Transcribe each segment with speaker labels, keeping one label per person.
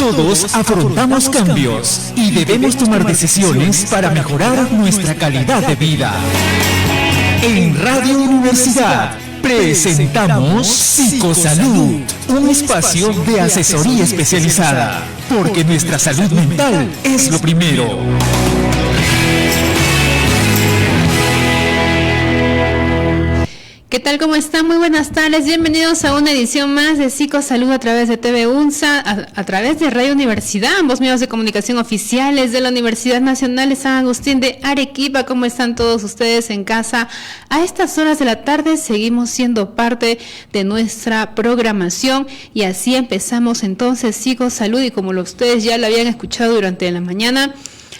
Speaker 1: Todos afrontamos cambios y debemos tomar decisiones para mejorar nuestra calidad de vida. En Radio Universidad presentamos Psicosalud, un espacio de asesoría especializada, porque nuestra salud mental es lo primero.
Speaker 2: ¿Qué tal? ¿Cómo están? Muy buenas tardes. Bienvenidos a una edición más de Psicosalud a través de TV UNSA, a través de Radio Universidad, ambos medios de comunicación oficiales de la Universidad Nacional de San Agustín de Arequipa. ¿Cómo están todos ustedes en casa? A estas horas de la tarde seguimos siendo parte de nuestra programación y así empezamos entonces Psicosalud, y como ustedes ya lo habían escuchado durante la mañana,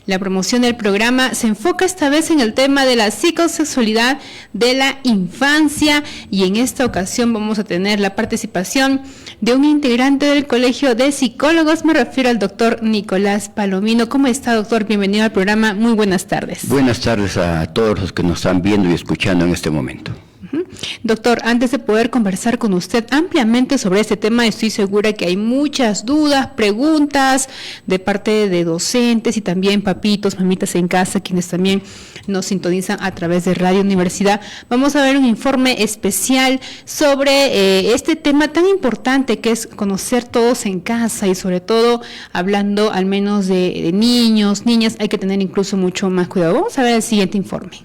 Speaker 2: la promoción del programa se enfoca esta vez en el tema de la psicosexualidad de la infancia, y en esta ocasión vamos a tener la participación de un integrante del Colegio de Psicólogos. Me refiero al doctor Nicolás Palomino. ¿Cómo está, doctor? Bienvenido al programa. Muy buenas tardes.
Speaker 3: Buenas tardes a todos los que nos están viendo y escuchando en este momento.
Speaker 2: Doctor, antes de poder conversar con usted ampliamente sobre este tema, estoy segura que hay muchas dudas, preguntas de parte de docentes y también papitos, mamitas en casa, quienes también nos sintonizan a través de Radio Universidad. Vamos a ver un informe especial sobre este tema tan importante que es conocer todos en casa, y sobre todo hablando al menos de niños, niñas, hay que tener incluso mucho más cuidado. Vamos a ver el siguiente informe.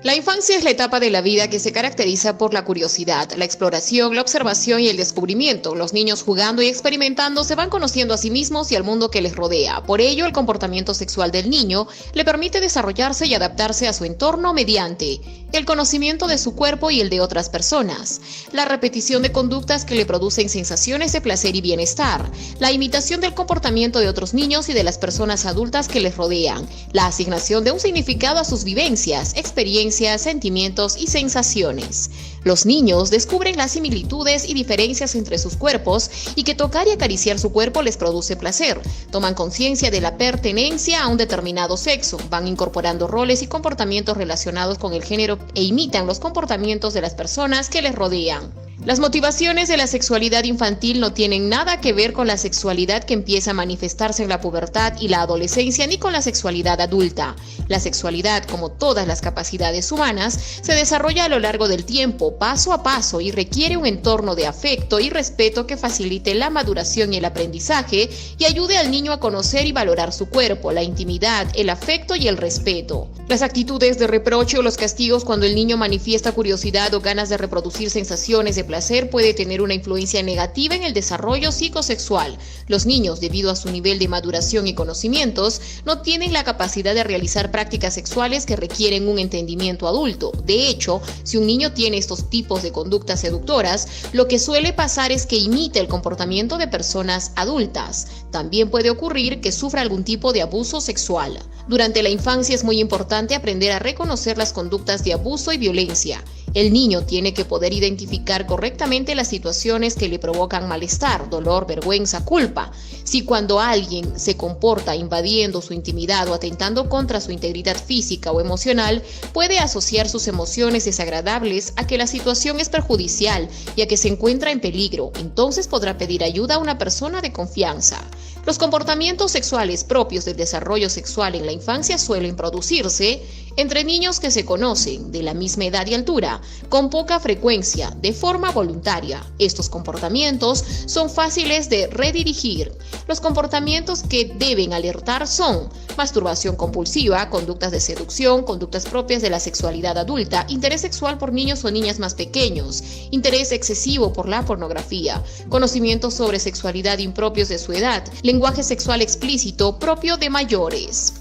Speaker 4: La infancia es la etapa de la vida que se caracteriza por la curiosidad, la exploración, la observación y el descubrimiento. Los niños, jugando y experimentando, se van conociendo a sí mismos y al mundo que les rodea. Por ello, el comportamiento sexual del niño le permite desarrollarse y adaptarse a su entorno mediante el conocimiento de su cuerpo y el de otras personas, la repetición de conductas que le producen sensaciones de placer y bienestar, la imitación del comportamiento de otros niños y de las personas adultas que les rodean, la asignación de un significado a sus vivencias, experiencias, sentimientos y sensaciones. Los niños descubren las similitudes y diferencias entre sus cuerpos y que tocar y acariciar su cuerpo les produce placer. Toman conciencia de la pertenencia a un determinado sexo, van incorporando roles y comportamientos relacionados con el género e imitan los comportamientos de las personas que les rodean. Las motivaciones de la sexualidad infantil no tienen nada que ver con la sexualidad que empieza a manifestarse en la pubertad y la adolescencia, ni con la sexualidad adulta. La sexualidad, como todas las capacidades humanas, se desarrolla a lo largo del tiempo, paso a paso, y requiere un entorno de afecto y respeto que facilite la maduración y el aprendizaje y ayude al niño a conocer y valorar su cuerpo, la intimidad, el afecto y el respeto. Las actitudes de reproche o los castigos cuando el niño manifiesta curiosidad o ganas de reproducir sensaciones de placer puede tener una influencia negativa en el desarrollo psicosexual. Los niños, debido a su nivel de maduración y conocimientos, no tienen la capacidad de realizar prácticas sexuales que requieren un entendimiento adulto. De hecho, si un niño tiene estos tipos de conductas seductoras, lo que suele pasar es que imita el comportamiento de personas adultas. También puede ocurrir que sufra algún tipo de abuso sexual. Durante la infancia es muy importante aprender a reconocer las conductas de abuso y violencia. El niño tiene que poder identificar correctamente las situaciones que le provocan malestar, dolor, vergüenza, culpa. Si cuando alguien se comporta invadiendo su intimidad o atentando contra su integridad física o emocional, puede asociar sus emociones desagradables a que la situación es perjudicial y a que se encuentra en peligro, entonces podrá pedir ayuda a una persona de confianza. Los comportamientos sexuales propios del desarrollo sexual en la infancia suelen producirse entre niños que se conocen de la misma edad y altura, con poca frecuencia, de forma voluntaria. Estos comportamientos son fáciles de redirigir. Los comportamientos que deben alertar son masturbación compulsiva, conductas de seducción, conductas propias de la sexualidad adulta, interés sexual por niños o niñas más pequeños, interés excesivo por la pornografía, conocimientos sobre sexualidad impropios de su edad, lenguaje sexual explícito propio de mayores.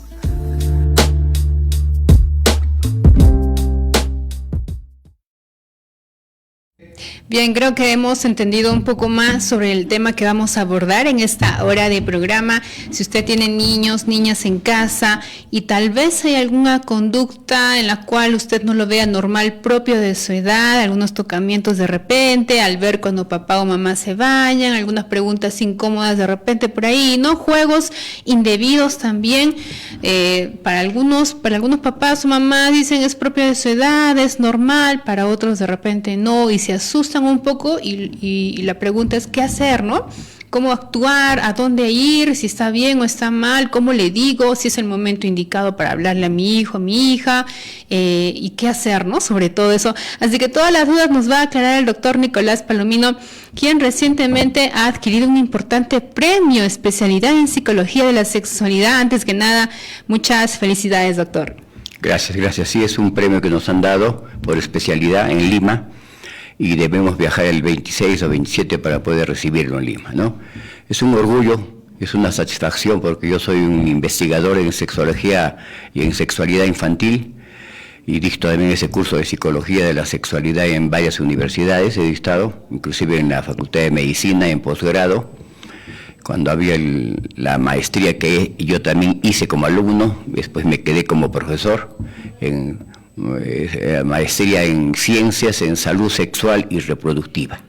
Speaker 2: Bien, creo que hemos entendido un poco más sobre el tema que vamos a abordar en esta hora de programa. Si usted tiene niños, niñas en casa y tal vez hay alguna conducta en la cual usted no lo vea normal propio de su edad, algunos tocamientos de repente, al ver cuando papá o mamá se vayan, algunas preguntas incómodas de repente por ahí, ¿no? Juegos indebidos también, para algunos papás o mamás dicen es propio de su edad, es normal, para otros de repente no y se asustan asusan un poco y la pregunta es ¿qué hacer, no? ¿Cómo actuar? ¿A dónde ir? ¿Si está bien o está mal? ¿Cómo le digo? ¿Si es el momento indicado para hablarle a mi hijo, a mi hija? ¿Y qué hacer, no? Sobre todo eso. Así que todas las dudas nos va a aclarar el doctor Nicolás Palomino, quien recientemente ha adquirido un importante premio, especialidad en psicología de la sexualidad. Antes que nada, muchas felicidades, doctor.
Speaker 3: Gracias. Sí, es un premio que nos han dado por especialidad en Lima, y debemos viajar el 26 o 27 para poder recibirlo en Lima, ¿no? Es un orgullo, es una satisfacción, porque yo soy un investigador en sexología y en sexualidad infantil, y dicto también ese curso de psicología de la sexualidad en varias universidades, he dictado, inclusive en la Facultad de Medicina en posgrado, cuando había la maestría que yo también hice como alumno, después me quedé como profesor en maestría en ciencias en salud sexual y reproductiva.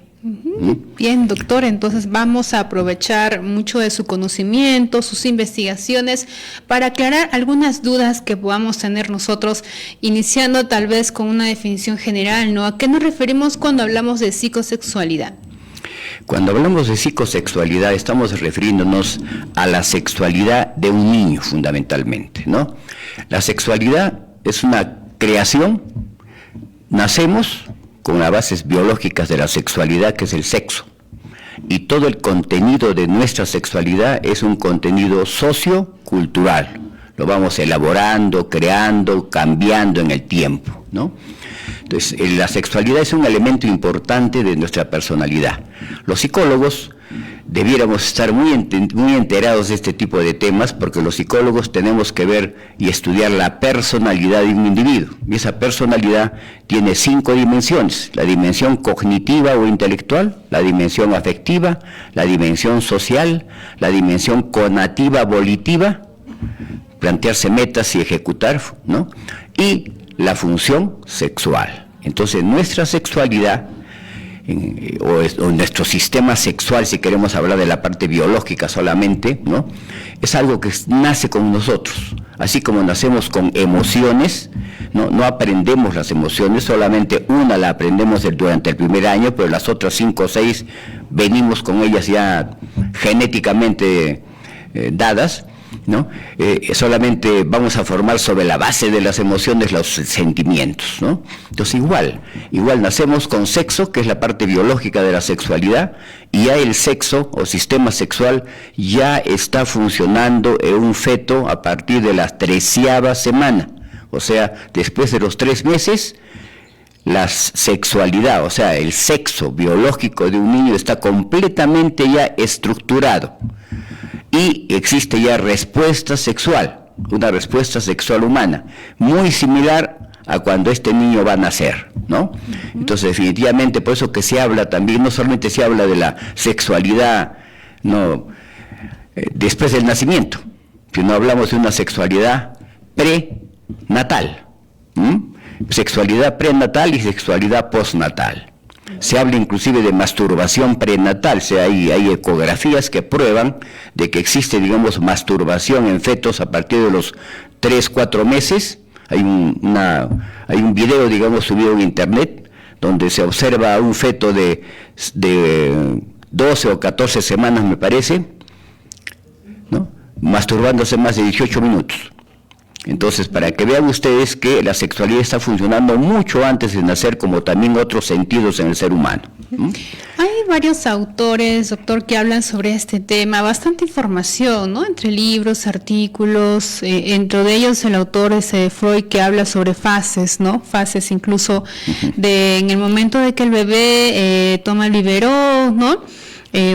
Speaker 2: Bien, doctor, entonces vamos a aprovechar mucho de su conocimiento, sus investigaciones, para aclarar algunas dudas que podamos tener nosotros, iniciando tal vez con una definición general, ¿no? ¿A qué nos referimos cuando hablamos de psicosexualidad?
Speaker 3: Cuando hablamos de psicosexualidad estamos refiriéndonos a la sexualidad de un niño fundamentalmente, ¿no? La sexualidad es una creación, nacemos con las bases biológicas de la sexualidad, que es el sexo, y todo el contenido de nuestra sexualidad es un contenido sociocultural, lo vamos elaborando, creando, cambiando en el tiempo, ¿no? Entonces, la sexualidad es un elemento importante de nuestra personalidad. Los psicólogos debiéramos estar muy enterados de este tipo de temas, porque los psicólogos tenemos que ver y estudiar la personalidad de un individuo. Y esa personalidad tiene 5 dimensiones: la dimensión cognitiva o intelectual, la dimensión afectiva, la dimensión social, la dimensión conativa volitiva, plantearse metas y ejecutar, ¿no? Y la función sexual. Entonces, nuestra sexualidad o nuestro sistema sexual, si queremos hablar de la parte biológica solamente, ¿no?, es algo que nace con nosotros. Así como nacemos con emociones, no aprendemos las emociones, solamente una la aprendemos durante el primer año, pero las otras 5 o 6 venimos con ellas ya genéticamente dadas, ¿no? Solamente vamos a formar sobre la base de las emociones los sentimientos, ¿no? Entonces igual nacemos con sexo, que es la parte biológica de la sexualidad, y ya el sexo o sistema sexual ya está funcionando en un feto a partir de la 13ª semana, o sea, después de los 3 meses, la sexualidad, o sea, el sexo biológico de un niño está completamente ya estructurado. Y existe ya respuesta sexual, una respuesta sexual humana, muy similar a cuando este niño va a nacer, ¿no? Entonces, definitivamente, por eso que se habla también, no solamente se habla de la sexualidad, no, después del nacimiento, sino hablamos de una sexualidad prenatal, sexualidad prenatal y sexualidad postnatal. Se habla inclusive de masturbación prenatal, o sea, hay ecografías que prueban de que existe, digamos, masturbación en fetos a partir de los 3-4 meses. Hay un video, digamos, subido en internet, donde se observa a un feto de 12 o 14 semanas, me parece, ¿no?, masturbándose más de 18 minutos. Entonces, para que vean ustedes que la sexualidad está funcionando mucho antes de nacer, como también otros sentidos en el ser humano.
Speaker 2: Hay varios autores, doctor, que hablan sobre este tema, bastante información, ¿no?, entre libros, artículos, entre de ellos el autor es Freud, que habla sobre fases, ¿no?, fases incluso en el momento de que el bebé toma el biberón, ¿no?,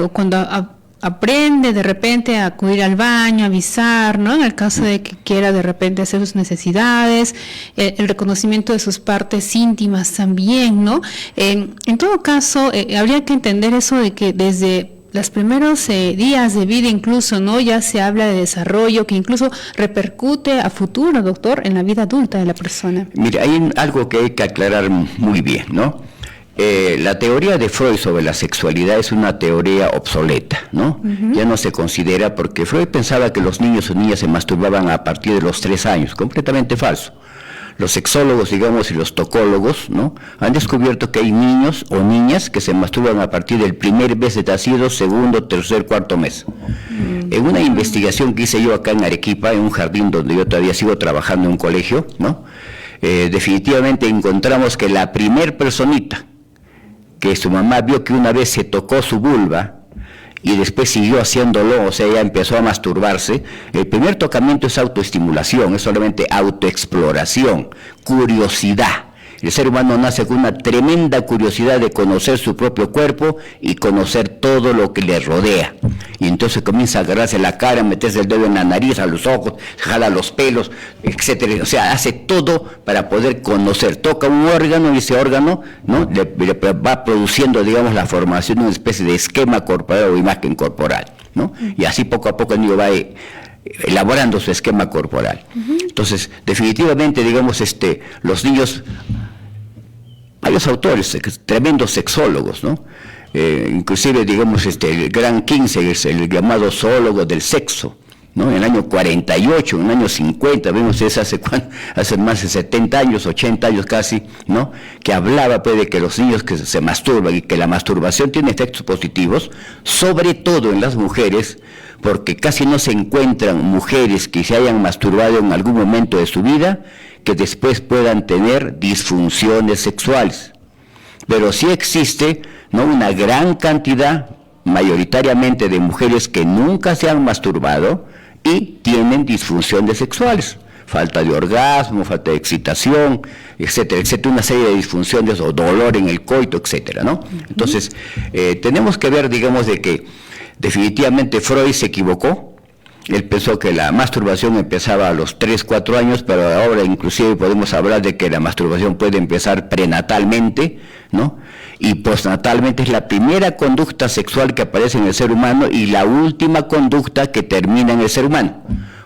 Speaker 2: o cuando aprende de repente a acudir al baño, a avisar, ¿no?, en el caso de que quiera de repente hacer sus necesidades, el reconocimiento de sus partes íntimas también, ¿no? En todo caso, habría que entender eso de que desde los primeros días de vida incluso, ¿no?, ya se habla de desarrollo que incluso repercute a futuro, doctor, en la vida adulta de la persona.
Speaker 3: Mire, hay algo que hay que aclarar muy bien, ¿no? La teoría de Freud sobre la sexualidad es una teoría obsoleta, ¿no? Ya no se considera, porque Freud pensaba que los niños o niñas se masturbaban a partir de los 3 años, completamente falso. los sexólogos, digamos, y los tocólogos, ¿no?, han descubierto que hay niños o niñas que se masturban a partir del primer mes de nacido, segundo, tercer, cuarto mes. En una investigación que hice yo acá en Arequipa, en un jardín donde yo todavía sigo trabajando en un colegio, ¿no?, definitivamente encontramos que la primer personita que su mamá vio que una vez se tocó su vulva y después siguió haciéndolo, o sea, ya empezó a masturbarse, el primer tocamiento es autoestimulación, es solamente autoexploración, curiosidad. El ser humano nace con una tremenda curiosidad de conocer su propio cuerpo y conocer todo lo que le rodea. Y entonces comienza a agarrarse la cara, meterse el dedo en la nariz, a los ojos, jala los pelos, etcétera. O sea, hace todo para poder conocer. Toca un órgano y ese órgano, ¿no?, le va produciendo, digamos, la formación de una especie de esquema corporal o imagen corporal, ¿no? Y así poco a poco el niño va elaborando su esquema corporal. Entonces, definitivamente, digamos, los niños, varios autores, tremendos sexólogos, ¿no? Inclusive, digamos, el gran Kinsey es el llamado zoólogo del sexo, ¿no? En el año 48, en el año 50, vemos eso hace más de 70 años, 80 años casi, ¿no?, que hablaba, pues, de que los niños que se masturban y que la masturbación tiene efectos positivos, sobre todo en las mujeres, porque casi no se encuentran mujeres que se hayan masturbado en algún momento de su vida que después puedan tener disfunciones sexuales. Pero sí existe, ¿no?, una gran cantidad, mayoritariamente, de mujeres que nunca se han masturbado y tienen disfunciones sexuales, falta de orgasmo, falta de excitación, etcétera, etcétera, una serie de disfunciones o dolor en el coito, etcétera, ¿no? Entonces, tenemos que ver, digamos, de que definitivamente Freud se equivocó. Él pensó que la masturbación empezaba a los 3, 4 años, pero ahora inclusive podemos hablar de que la masturbación puede empezar prenatalmente, ¿no?, y postnatalmente. Es la primera conducta sexual que aparece en el ser humano y la última conducta que termina en el ser humano.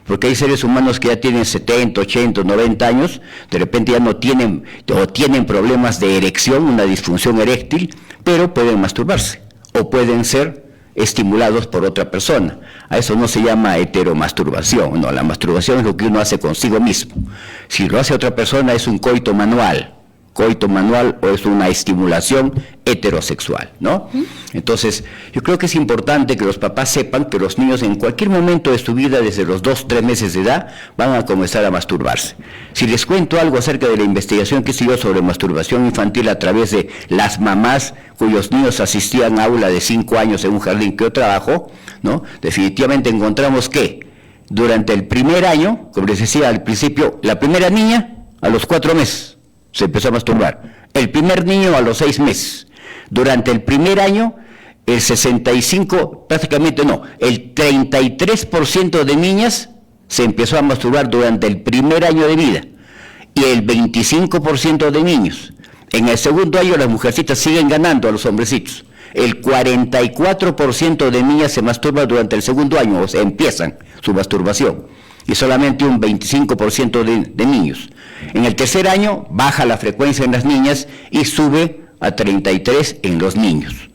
Speaker 3: Porque hay seres humanos que ya tienen 70, 80, 90 años, de repente ya no tienen, o tienen problemas de erección, una disfunción eréctil, pero pueden masturbarse, o pueden ser estimulados por otra persona. A eso no se llama heteromasturbación, no, la masturbación es lo que uno hace consigo mismo. Si lo hace otra persona es un coito manual o es una estimulación heterosexual, ¿no? Entonces, yo creo que es importante que los papás sepan que los niños en cualquier momento de su vida, desde los 2, 3 meses de edad, van a comenzar a masturbarse. Si les cuento algo acerca de la investigación que hice yo sobre masturbación infantil a través de las mamás cuyos niños asistían a aula de 5 años en un jardín que yo trabajo, ¿no?, definitivamente encontramos que durante el primer año, como les decía al principio, la primera niña a los 4 meses se empezó a masturbar, el primer niño a los 6 meses. Durante el primer año, el 33% de niñas se empezó a masturbar durante el primer año de vida, y el 25% de niños. En el segundo año las mujercitas siguen ganando a los hombrecitos. El 44% de niñas se masturban durante el segundo año, o sea, empiezan su masturbación, y solamente un 25% de niños. En el tercer año baja la frecuencia en las niñas y sube a 33 en los niños.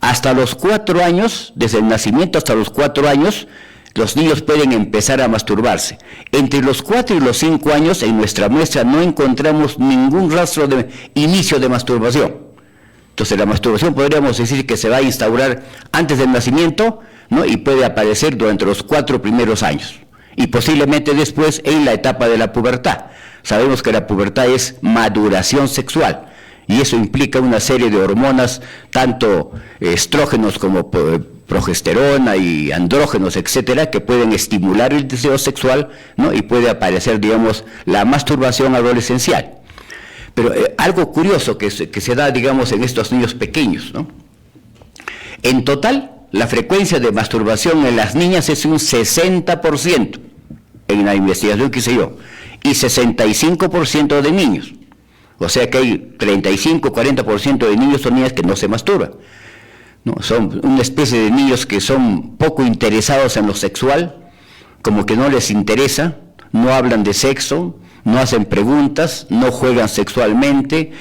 Speaker 3: Hasta los 4 años, desde el nacimiento hasta los 4 años, los niños pueden empezar a masturbarse. Entre los 4 y los 5 años, en nuestra muestra no encontramos ningún rastro de inicio de masturbación. Entonces la masturbación podríamos decir que se va a instaurar antes del nacimiento, ¿no?, y puede aparecer durante los 4 primeros años, y posiblemente después en la etapa de la pubertad. Sabemos que la pubertad es maduración sexual, y eso implica una serie de hormonas, tanto estrógenos como progesterona y andrógenos, etcétera, que pueden estimular el deseo sexual, ¿no?, y puede aparecer, digamos, la masturbación adolescencial. Pero algo curioso que se da, digamos, en estos niños pequeños, ¿no? En total, la frecuencia de masturbación en las niñas es un 60%, en la investigación que hice yo, y 65% de niños. O sea que hay 35-40% de niños o niñas que no se masturban, ¿no? Son una especie de niños que son poco interesados en lo sexual, como que no les interesa, no hablan de sexo, no hacen preguntas, no juegan sexualmente,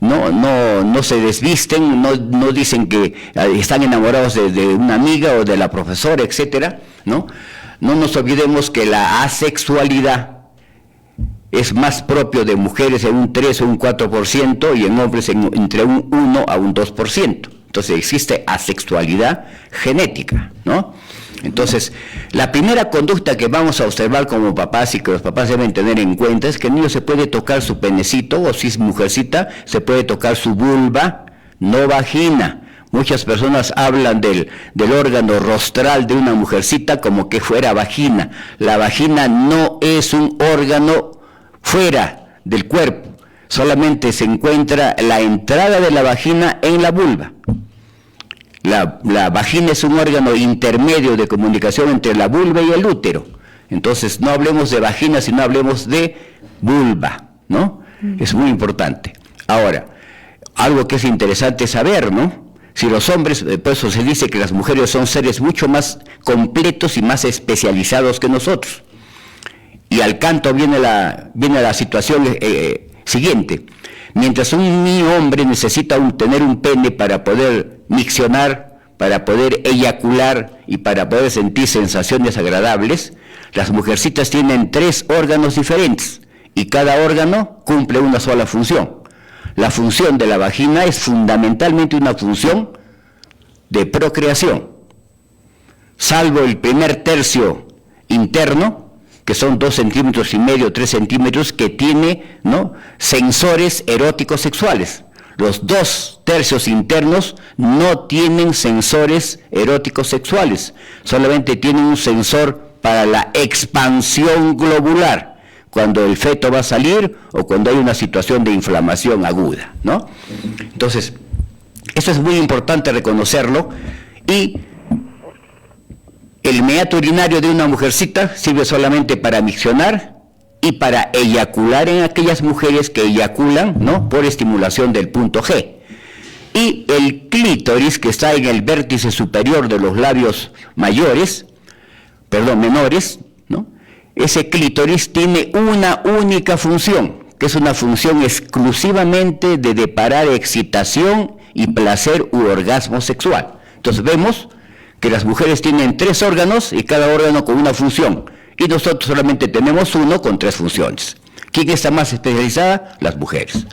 Speaker 3: no se desvisten, no dicen que están enamorados de una amiga o de la profesora, etcétera, ¿no? No nos olvidemos que la asexualidad es más propio de mujeres en un 3 o un 4% y en hombres entre un 1 a un 2%. Entonces existe asexualidad genética, ¿no? Entonces, la primera conducta que vamos a observar como papás y que los papás deben tener en cuenta es que el niño se puede tocar su penecito, o si es mujercita, se puede tocar su vulva, no vagina. Muchas personas hablan del órgano rostral de una mujercita como que fuera vagina. La vagina no es un órgano fuera del cuerpo, solamente se encuentra la entrada de la vagina en la vulva. La vagina es un órgano intermedio de comunicación entre la vulva y el útero. Entonces no hablemos de vagina, sino hablemos de vulva, ¿no? Es muy importante. Ahora, algo que es interesante saber, ¿no? Si los hombres, por eso se dice que las mujeres son seres mucho más completos y más especializados que nosotros. Y al canto viene la situación siguiente. Mientras un niño hombre necesita tener un pene para poder miccionar, para poder eyacular y para poder sentir sensaciones agradables, las mujercitas tienen 3 órganos diferentes y cada órgano cumple una sola función. La función de la vagina es fundamentalmente una función de procreación, salvo el primer tercio interno, que son 2,5 centímetros, 3 centímetros, que tiene, ¿no?, sensores eróticos sexuales. Los 2 tercios internos no tienen sensores eróticos sexuales, solamente tienen un sensor para la expansión globular, cuando el feto va a salir o cuando hay una situación de inflamación aguda, ¿no? Entonces, eso es muy importante reconocerlo, y el meato urinario de una mujercita sirve solamente para miccionar y para eyacular en aquellas mujeres que eyaculan, ¿no?, por estimulación del punto G. Y el clítoris, que está en el vértice superior de los labios menores, ¿no?, ese clítoris tiene una única función, que es una función exclusivamente de deparar excitación y placer u orgasmo sexual. Entonces vemos que las mujeres tienen 3 órganos y cada órgano con una función, y nosotros solamente tenemos uno con 3 funciones. ¿Quién está más especializada? Las mujeres.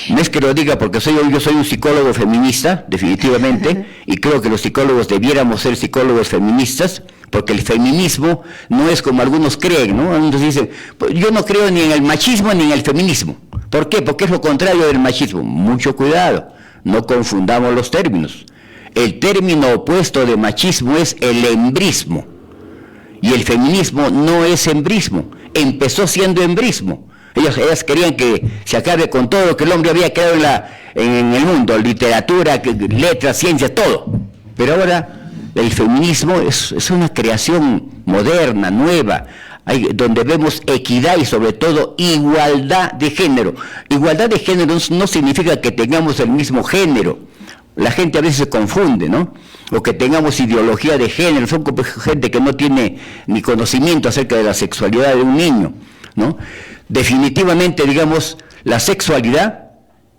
Speaker 3: No es que lo diga porque yo soy un psicólogo feminista, definitivamente, y creo que los psicólogos debiéramos ser psicólogos feministas, porque el feminismo no es como algunos creen, ¿no? Algunos dicen, pues yo no creo ni en el machismo ni en el feminismo. ¿Por qué? Porque es lo contrario del machismo. Mucho cuidado, no confundamos los términos. El término opuesto de machismo es el embrismo, y el feminismo no es embrismo, empezó siendo embrismo. Ellas querían que se acabe con todo lo que el hombre había creado en el mundo, literatura, letras, ciencias, todo. Pero ahora el feminismo es una creación moderna, nueva, donde vemos equidad y sobre todo igualdad de género. Igualdad de género no significa que tengamos el mismo género. La gente a veces se confunde, ¿no? O que tengamos ideología de género, son gente que no tiene ni conocimiento acerca de la sexualidad de un niño, ¿no? Definitivamente, digamos, la sexualidad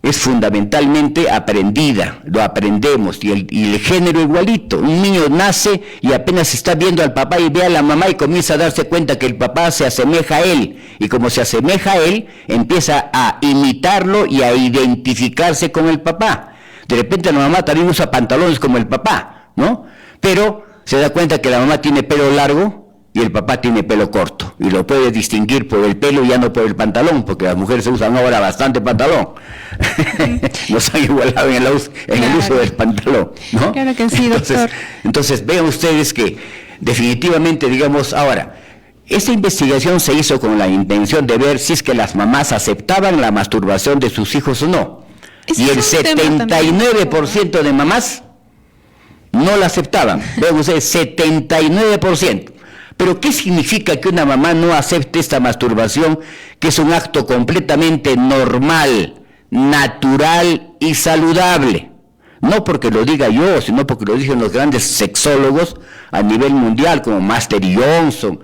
Speaker 3: es fundamentalmente aprendida, lo aprendemos, y el género igualito. Un niño nace y apenas está viendo al papá y ve a la mamá y comienza a darse cuenta que el papá se asemeja a él, y como se asemeja a él, empieza a imitarlo y a identificarse con el papá. De repente la mamá también usa pantalones como el papá, ¿no? Pero se da cuenta que la mamá tiene pelo largo y el papá tiene pelo corto, y lo puede distinguir por el pelo y ya no por el pantalón, porque las mujeres usan ahora bastante pantalón. Nos han igualado en el uso del pantalón, ¿no?
Speaker 2: Claro que sí, doctor.
Speaker 3: Entonces vean ustedes que definitivamente, digamos, ahora, esta investigación se hizo con la intención de ver si es que las mamás aceptaban la masturbación de sus hijos o no. Y el 79% de mamás no la aceptaban. Vean ustedes, 79%. Pero ¿qué significa que una mamá no acepte esta masturbación, que es un acto completamente normal, natural y saludable? No porque lo diga yo, sino porque lo dicen los grandes sexólogos a nivel mundial, como Master y Johnson,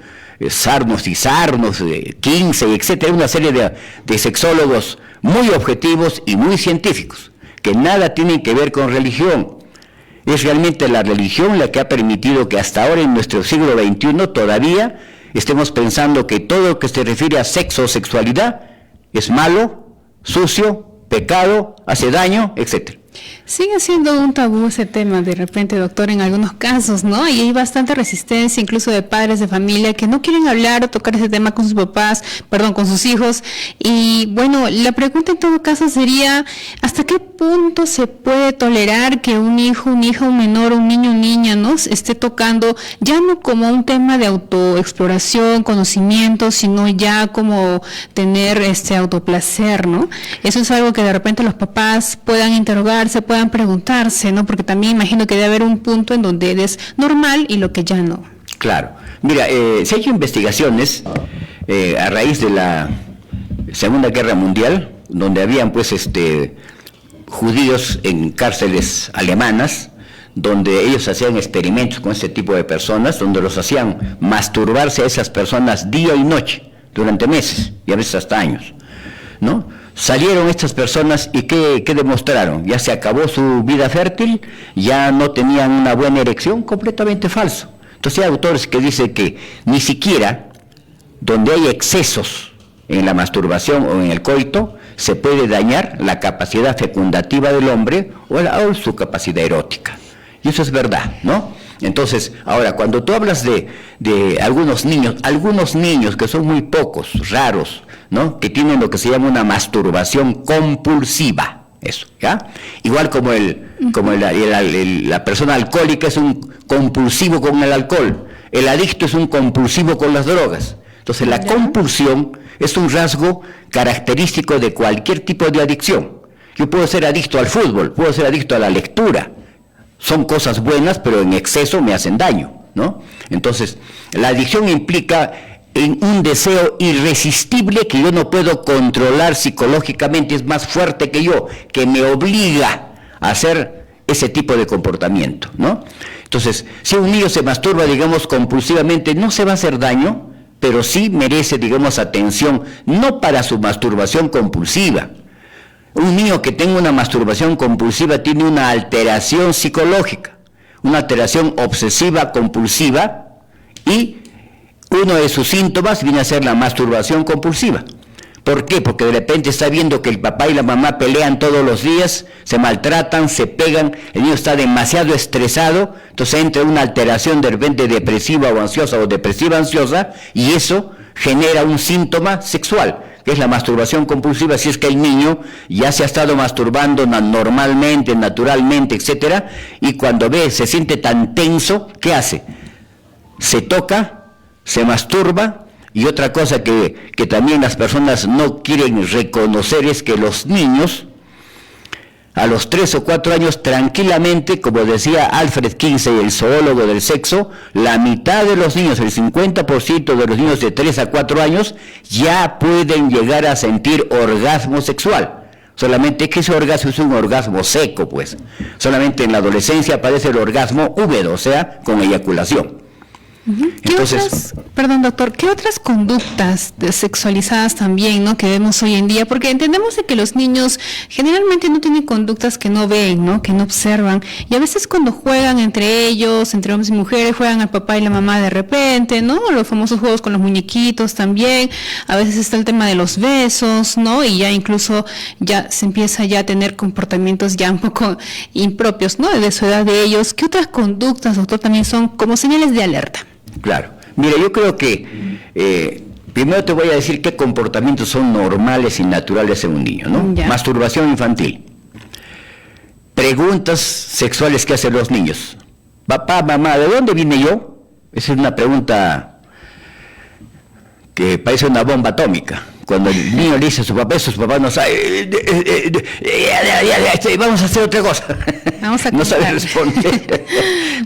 Speaker 3: Sarnos y Sarnos, Kinsey, etcétera, una serie de sexólogos muy objetivos y muy científicos, que nada tienen que ver con religión. Es realmente la religión la que ha permitido que hasta ahora en nuestro siglo XXI todavía estemos pensando que todo lo que se refiere a sexo o sexualidad es malo, sucio, pecado, hace daño, etcétera.
Speaker 2: Sigue siendo un tabú ese tema de repente, doctor, en algunos casos, ¿no? Y hay bastante resistencia, incluso de padres de familia, que no quieren hablar o tocar ese tema con sus papás, con sus hijos. Y bueno, la pregunta en todo caso sería, ¿hasta qué punto se puede tolerar que un hijo, una hija, un menor, un niño, niña, ¿no?, esté tocando, ya no como un tema de autoexploración, conocimiento, sino ya como tener autoplacer, ¿no? Eso es algo que de repente los papás puedan interrogarse, puedan preguntarse, ¿no? Porque también imagino que debe haber un punto en donde es normal y lo que ya no.
Speaker 3: Claro. Mira, se han hecho investigaciones a raíz de la Segunda Guerra Mundial, donde habían judíos en cárceles alemanas, donde ellos hacían experimentos con este tipo de personas, donde los hacían masturbarse a esas personas día y noche, durante meses, y a veces hasta años, ¿no? Salieron estas personas y ¿qué demostraron? Ya se acabó su vida fértil, ya no tenían una buena erección, completamente falso. Entonces hay autores que dicen que ni siquiera donde hay excesos en la masturbación o en el coito, se puede dañar la capacidad fecundativa del hombre o su capacidad erótica. Y eso es verdad, ¿no? Entonces, ahora, cuando tú hablas de algunos niños que son muy pocos, raros, ¿no?, que tienen lo que se llama una masturbación compulsiva, eso, ¿ya? Igual como la persona alcohólica es un compulsivo con el alcohol, el adicto es un compulsivo con las drogas. Entonces, la compulsión es un rasgo característico de cualquier tipo de adicción. Yo puedo ser adicto al fútbol, puedo ser adicto a la lectura. Son cosas buenas, pero en exceso me hacen daño, ¿no? Entonces, la adicción implica en un deseo irresistible que yo no puedo controlar psicológicamente, es más fuerte que yo, que me obliga a hacer ese tipo de comportamiento, ¿no? Entonces, si un niño se masturba, digamos, compulsivamente, no se va a hacer daño, pero sí merece, digamos, atención, no para su masturbación compulsiva. Un niño que tenga una masturbación compulsiva tiene una alteración psicológica, una alteración obsesiva compulsiva, y uno de sus síntomas viene a ser la masturbación compulsiva. ¿Por qué? Porque de repente está viendo que el papá y la mamá pelean todos los días, se maltratan, se pegan, el niño está demasiado estresado, entonces entra una alteración de repente depresiva o ansiosa o depresiva ansiosa, y eso genera un síntoma sexual, que es la masturbación compulsiva, si es que el niño ya se ha estado masturbando normalmente, naturalmente, etcétera, y cuando se siente tan tenso, ¿qué hace? Se toca, se masturba. Y otra cosa que también las personas no quieren reconocer es que los niños, a los 3 o 4 años, tranquilamente, como decía Alfred Kinsey, el zoólogo del sexo, la mitad de los niños, el 50% de los niños de 3 a 4 años, ya pueden llegar a sentir orgasmo sexual. Solamente que ese orgasmo es un orgasmo seco, pues. Solamente en la adolescencia aparece el orgasmo húmedo, o sea, con eyaculación.
Speaker 2: Entonces, perdón, doctor, ¿qué otras conductas sexualizadas también, ¿no?, que vemos hoy en día? Porque entendemos de que los niños generalmente no tienen conductas que no ven, ¿no?, que no observan, y a veces cuando juegan entre ellos, entre hombres y mujeres, juegan al papá y la mamá de repente, ¿no?, los famosos juegos con los muñequitos también, a veces está el tema de los besos, ¿no?, y ya incluso ya se empieza ya a tener comportamientos ya un poco impropios, ¿no?, de su edad de ellos. ¿Qué otras conductas, doctor, también son como señales de alerta?
Speaker 3: Claro. Mira, yo creo que primero te voy a decir qué comportamientos son normales y naturales en un niño, ¿no? Ya. Masturbación infantil. Preguntas sexuales que hacen los niños. Papá, mamá, ¿de dónde vine yo? Esa es una pregunta que parece una bomba atómica. Cuando el niño le dice a su papá no sabe, vamos a hacer otra cosa. No sabe responder.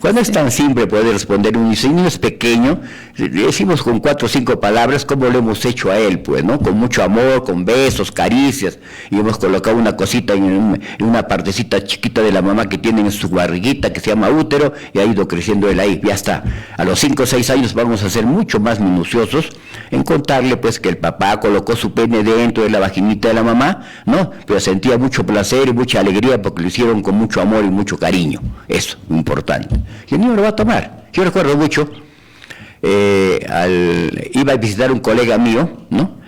Speaker 3: Cuando es tan simple poder responder un niño es pequeño, le decimos con 4 o 5 palabras cómo lo hemos hecho a él, pues, ¿no? Con mucho amor, con besos, caricias, y hemos colocado una cosita en una partecita chiquita de la mamá que tiene en su barriguita, que se llama útero, y ha ido creciendo él ahí, ya está. A los 5 o 6 años vamos a ser mucho más minuciosos en contarle, pues, que el papá colocó su pene dentro de la vaginita de la mamá, ¿no? Pero sentía mucho placer y mucha alegría porque lo hicieron con mucho amor y mucho cariño. Eso, importante. Y el niño lo va a tomar. Yo recuerdo mucho iba a visitar un colega mío, ¿no?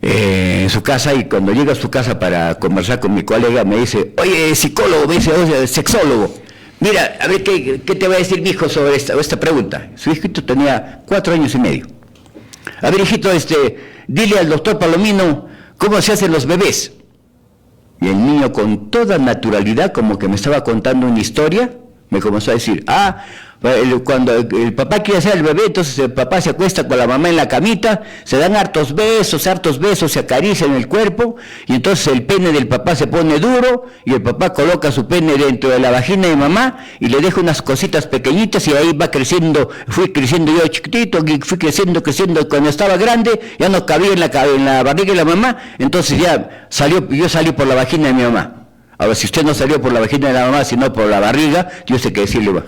Speaker 3: En su casa, y cuando llega a su casa para conversar con mi colega, me dice, oye, psicólogo, me dice, oye, sexólogo, mira, a ver, ¿qué te va a decir mi hijo sobre esta pregunta? Su hijito tenía 4 años y medio. A ver, hijito, dile al doctor Palomino cómo se hacen los bebés. Y el niño, con toda naturalidad, como que me estaba contando una historia, me comenzó a decir, cuando el papá quiere hacer el bebé, entonces el papá se acuesta con la mamá en la camita, se dan hartos besos, se acarician el cuerpo, y entonces el pene del papá se pone duro, y el papá coloca su pene dentro de la vagina de mamá, y le deja unas cositas pequeñitas, y ahí va creciendo. Fui creciendo yo chiquitito, y fui creciendo, cuando estaba grande, ya no cabía en la barriga de la mamá, entonces yo salí por la vagina de mi mamá. Ahora, si usted no salió por la vagina de la mamá, sino por la barriga, yo sé qué decirle,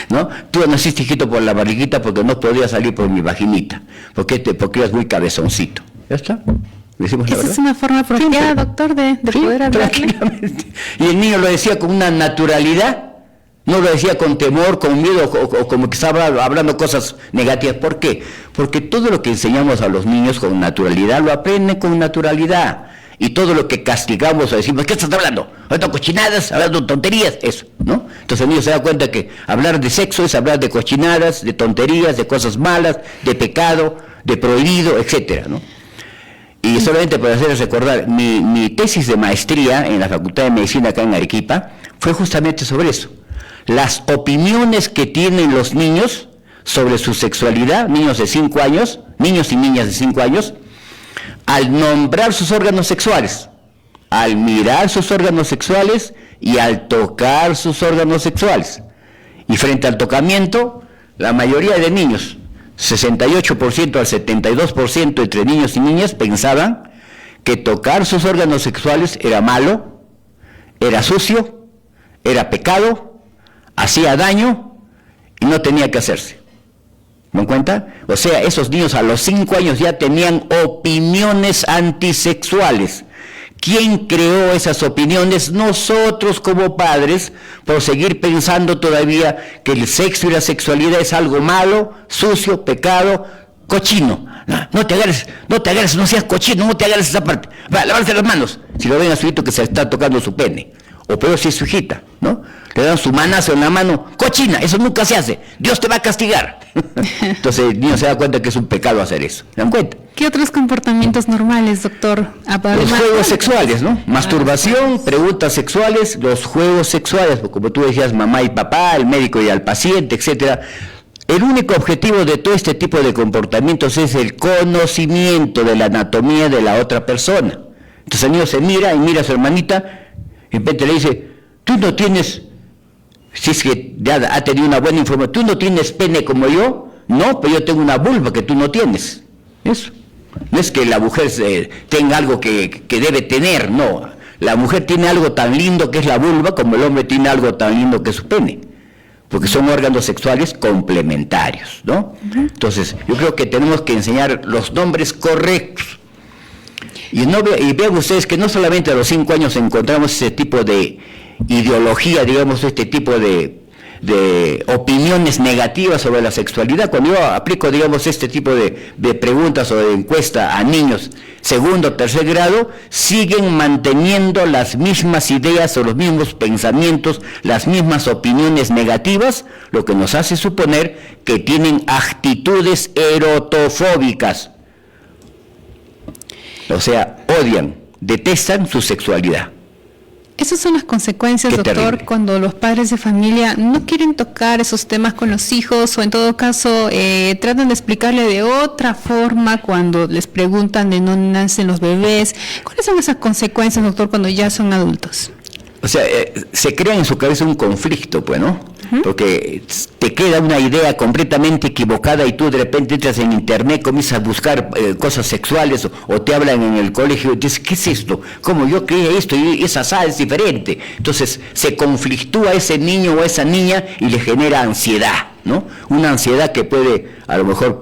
Speaker 3: ¿no? Tú naciste, hijito, por la barriguita porque no podías salir por mi vaginita, porque eras muy cabezoncito. ¿Ya está? ¿Decimos la verdad?
Speaker 2: Es una forma apropiada, doctor, de poder hablar.
Speaker 3: Tranquilamente. Y el niño lo decía con una naturalidad, no lo decía con temor, con miedo, o como que estaba hablando cosas negativas. ¿Por qué? Porque todo lo que enseñamos a los niños con naturalidad, lo aprenden con naturalidad. Y todo lo que castigamos o decimos, ¿qué estás hablando? Hablando cochinadas, hablando tonterías, eso, ¿no? Entonces el niño se da cuenta que hablar de sexo es hablar de cochinadas, de tonterías, de cosas malas, de pecado, de prohibido, etcétera, ¿no? Y solamente para hacerles recordar, mi tesis de maestría en la Facultad de Medicina acá en Arequipa fue justamente sobre eso. Las opiniones que tienen los niños sobre su sexualidad, niños de 5 años, niños y niñas de 5 años, al nombrar sus órganos sexuales, al mirar sus órganos sexuales y al tocar sus órganos sexuales. Y frente al tocamiento, la mayoría de niños, 68% al 72% entre niños y niñas, pensaban que tocar sus órganos sexuales era malo, era sucio, era pecado, hacía daño y no tenía que hacerse. ¿Me dan cuenta? O sea, esos niños a los 5 años ya tenían opiniones antisexuales. ¿Quién creó esas opiniones? Nosotros como padres, por seguir pensando todavía que el sexo y la sexualidad es algo malo, sucio, pecado, cochino. No te agarres, no seas cochino, no te agarres esa parte. Va, lavarse las manos. Si lo ven a su hijito que se está tocando su pene. O peor si es su hijita, ¿no? Le dan su manazo en la mano, cochina, eso nunca se hace, Dios te va a castigar. Entonces el niño se da cuenta que es un pecado hacer eso, ¿se dan cuenta?
Speaker 2: ¿Qué otros comportamientos normales, doctor?
Speaker 3: Los juegos sexuales, ¿no? Masturbación, preguntas sexuales, los juegos sexuales, como tú decías, mamá y papá, el médico y al paciente, etcétera. El único objetivo de todo este tipo de comportamientos es el conocimiento de la anatomía de la otra persona. Entonces el niño se mira y mira a su hermanita, y de repente le dice, tú no tienes, si es que ya ha tenido una buena información, tú no tienes pene como yo, no, pero yo tengo una vulva que tú no tienes. Eso. No es que la mujer tenga algo que debe tener, no. La mujer tiene algo tan lindo que es la vulva, como el hombre tiene algo tan lindo que es su pene. Porque son órganos sexuales complementarios, ¿no? Entonces, yo creo que tenemos que enseñar los nombres correctos. Y vean ustedes que no solamente a los 5 años encontramos ese tipo de ideología, digamos, este tipo de opiniones negativas sobre la sexualidad. Cuando yo aplico, digamos, este tipo de preguntas o de encuesta a niños segundo o tercer grado, siguen manteniendo las mismas ideas o los mismos pensamientos, las mismas opiniones negativas, lo que nos hace suponer que tienen actitudes erotofóbicas. O sea, odian, detestan su sexualidad.
Speaker 2: Esas son las consecuencias,
Speaker 3: Qué
Speaker 2: doctor,
Speaker 3: terrible.
Speaker 2: cuando los padres de familia no quieren tocar esos temas con los hijos o en todo caso tratan de explicarle de otra forma cuando les preguntan de dónde nacen los bebés. ¿Cuáles son esas consecuencias, doctor, cuando ya son adultos?
Speaker 3: O sea, se crea en su cabeza un conflicto, pues, ¿no? Porque te queda una idea completamente equivocada y tú de repente entras en internet, comienzas a buscar cosas sexuales o te hablan en el colegio y dices, ¿qué es esto? ¿Cómo yo creía esto? Y esa es diferente. Entonces se conflictúa ese niño o esa niña y le genera ansiedad, ¿no? Una ansiedad que puede a lo mejor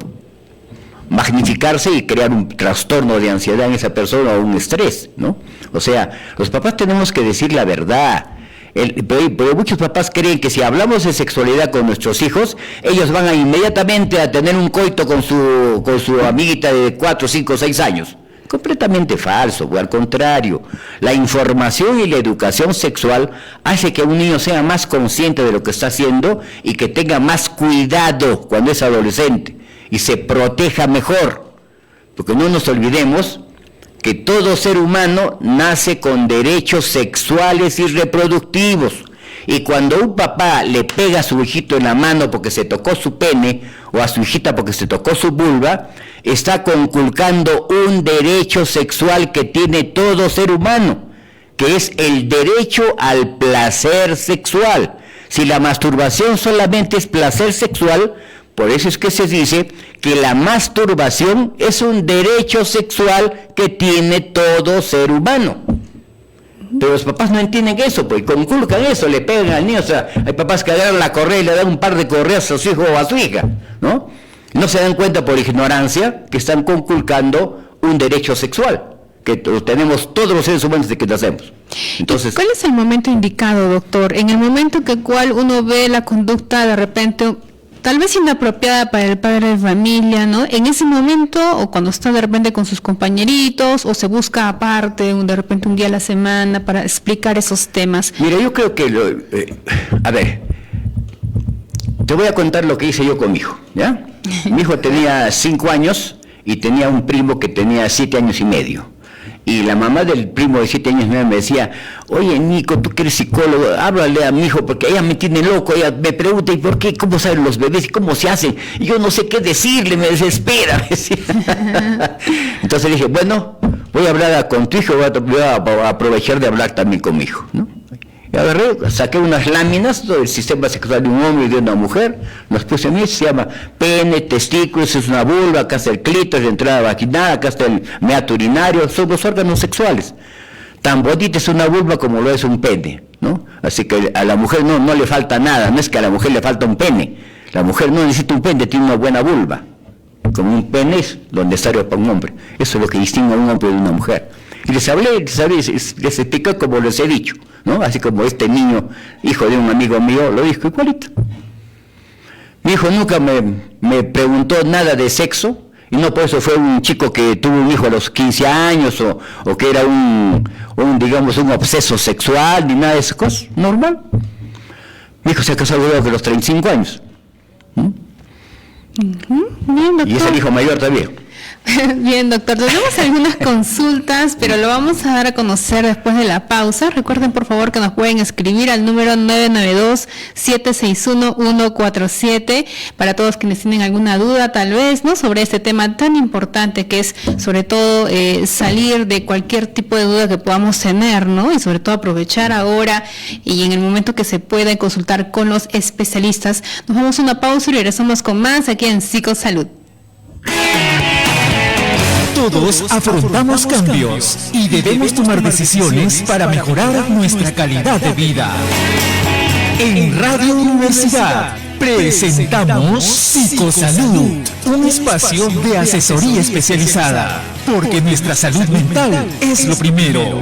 Speaker 3: magnificarse y crear un trastorno de ansiedad en esa persona o un estrés, ¿no? O sea, los papás tenemos que decir la verdad. Pero muchos papás creen que si hablamos de sexualidad con nuestros hijos, ellos van a inmediatamente a tener un coito con su amiguita de 4, 5, 6 años. Completamente falso, o al contrario, la información y la educación sexual hace que un niño sea más consciente de lo que está haciendo y que tenga más cuidado cuando es adolescente y se proteja mejor, porque no nos olvidemos que todo ser humano nace con derechos sexuales y reproductivos, y cuando un papá le pega a su hijito en la mano porque se tocó su pene, o a su hijita porque se tocó su vulva, está conculcando un derecho sexual que tiene todo ser humano, que es el derecho al placer sexual. Si la masturbación solamente es placer sexual, por eso es que se dice que la masturbación es un derecho sexual que tiene todo ser humano. Pero los papás no entienden eso, pues conculcan eso, le pegan al niño. O sea, hay papás que agarran la correa y le dan un par de correas a su hijo o a su hija, ¿no? No se dan cuenta por ignorancia que están conculcando un derecho sexual, que lo tenemos todos los seres humanos desde que nacemos. Entonces,
Speaker 2: ¿cuál es el momento indicado, doctor? En el momento en el cual uno ve la conducta de repente tal vez inapropiada para el padre de familia, ¿no? En ese momento, o cuando está de repente con sus compañeritos, o se busca aparte, de repente un día a la semana para explicar esos temas.
Speaker 3: Mira, yo creo que, a ver, te voy a contar lo que hice yo con mi hijo, ¿ya? Mi hijo tenía 5 años y tenía un primo que tenía 7 años y medio. Y la mamá del primo de 7 años y medio me decía, oye, Nico, tú que eres psicólogo, háblale a mi hijo porque ella me tiene loco. Ella me pregunta, ¿y por qué? ¿Cómo saben los bebés? ¿Y cómo se hacen? Y yo no sé qué decirle, me desespera. Me decía. Entonces le dije, bueno, voy a hablar con tu hijo, voy a aprovechar de hablar también con mi hijo, ¿no? Y agarré, saqué unas láminas del sistema sexual de un hombre y de una mujer, las puse a mí, se llama pene, testículos, es una vulva, acá está el clítoris, la entrada vaginal, acá está el meato urinario, son los órganos sexuales. Tan bonita es una vulva como lo es un pene, ¿no? Así que a la mujer no le falta nada, no es que a la mujer le falta un pene, la mujer no necesita un pene, tiene una buena vulva, como un pene es lo necesario para un hombre, eso es lo que distingue a un hombre de una mujer. Y les expliqué como les he dicho, ¿no? Así como este niño, hijo de un amigo mío, lo dijo igualito. Mi hijo nunca me preguntó nada de sexo, y no por eso fue un chico que tuvo un hijo a los 15 años, o que era digamos, un obseso sexual, ni nada de esas cosas, normal. Mi hijo se casó luego de los 35 años.
Speaker 2: Bien, doctor.
Speaker 3: Y es el hijo mayor todavía.
Speaker 2: Bien, doctor, tenemos algunas consultas, pero lo vamos a dar a conocer después de la pausa. Recuerden, por favor, que nos pueden escribir al número 992-761-147 para todos quienes tienen alguna duda, tal vez, ¿no?, sobre este tema tan importante que es, sobre todo, salir de cualquier tipo de duda que podamos tener, ¿no? Y sobre todo aprovechar ahora y en el momento que se pueda consultar con los especialistas. Nos vamos a una pausa y regresamos con más aquí en Psicosalud.
Speaker 1: Todos afrontamos cambios y debemos tomar decisiones para mejorar nuestra calidad de vida. En Radio Universidad presentamos Psicosalud, un espacio de asesoría especializada, porque nuestra salud mental es lo primero.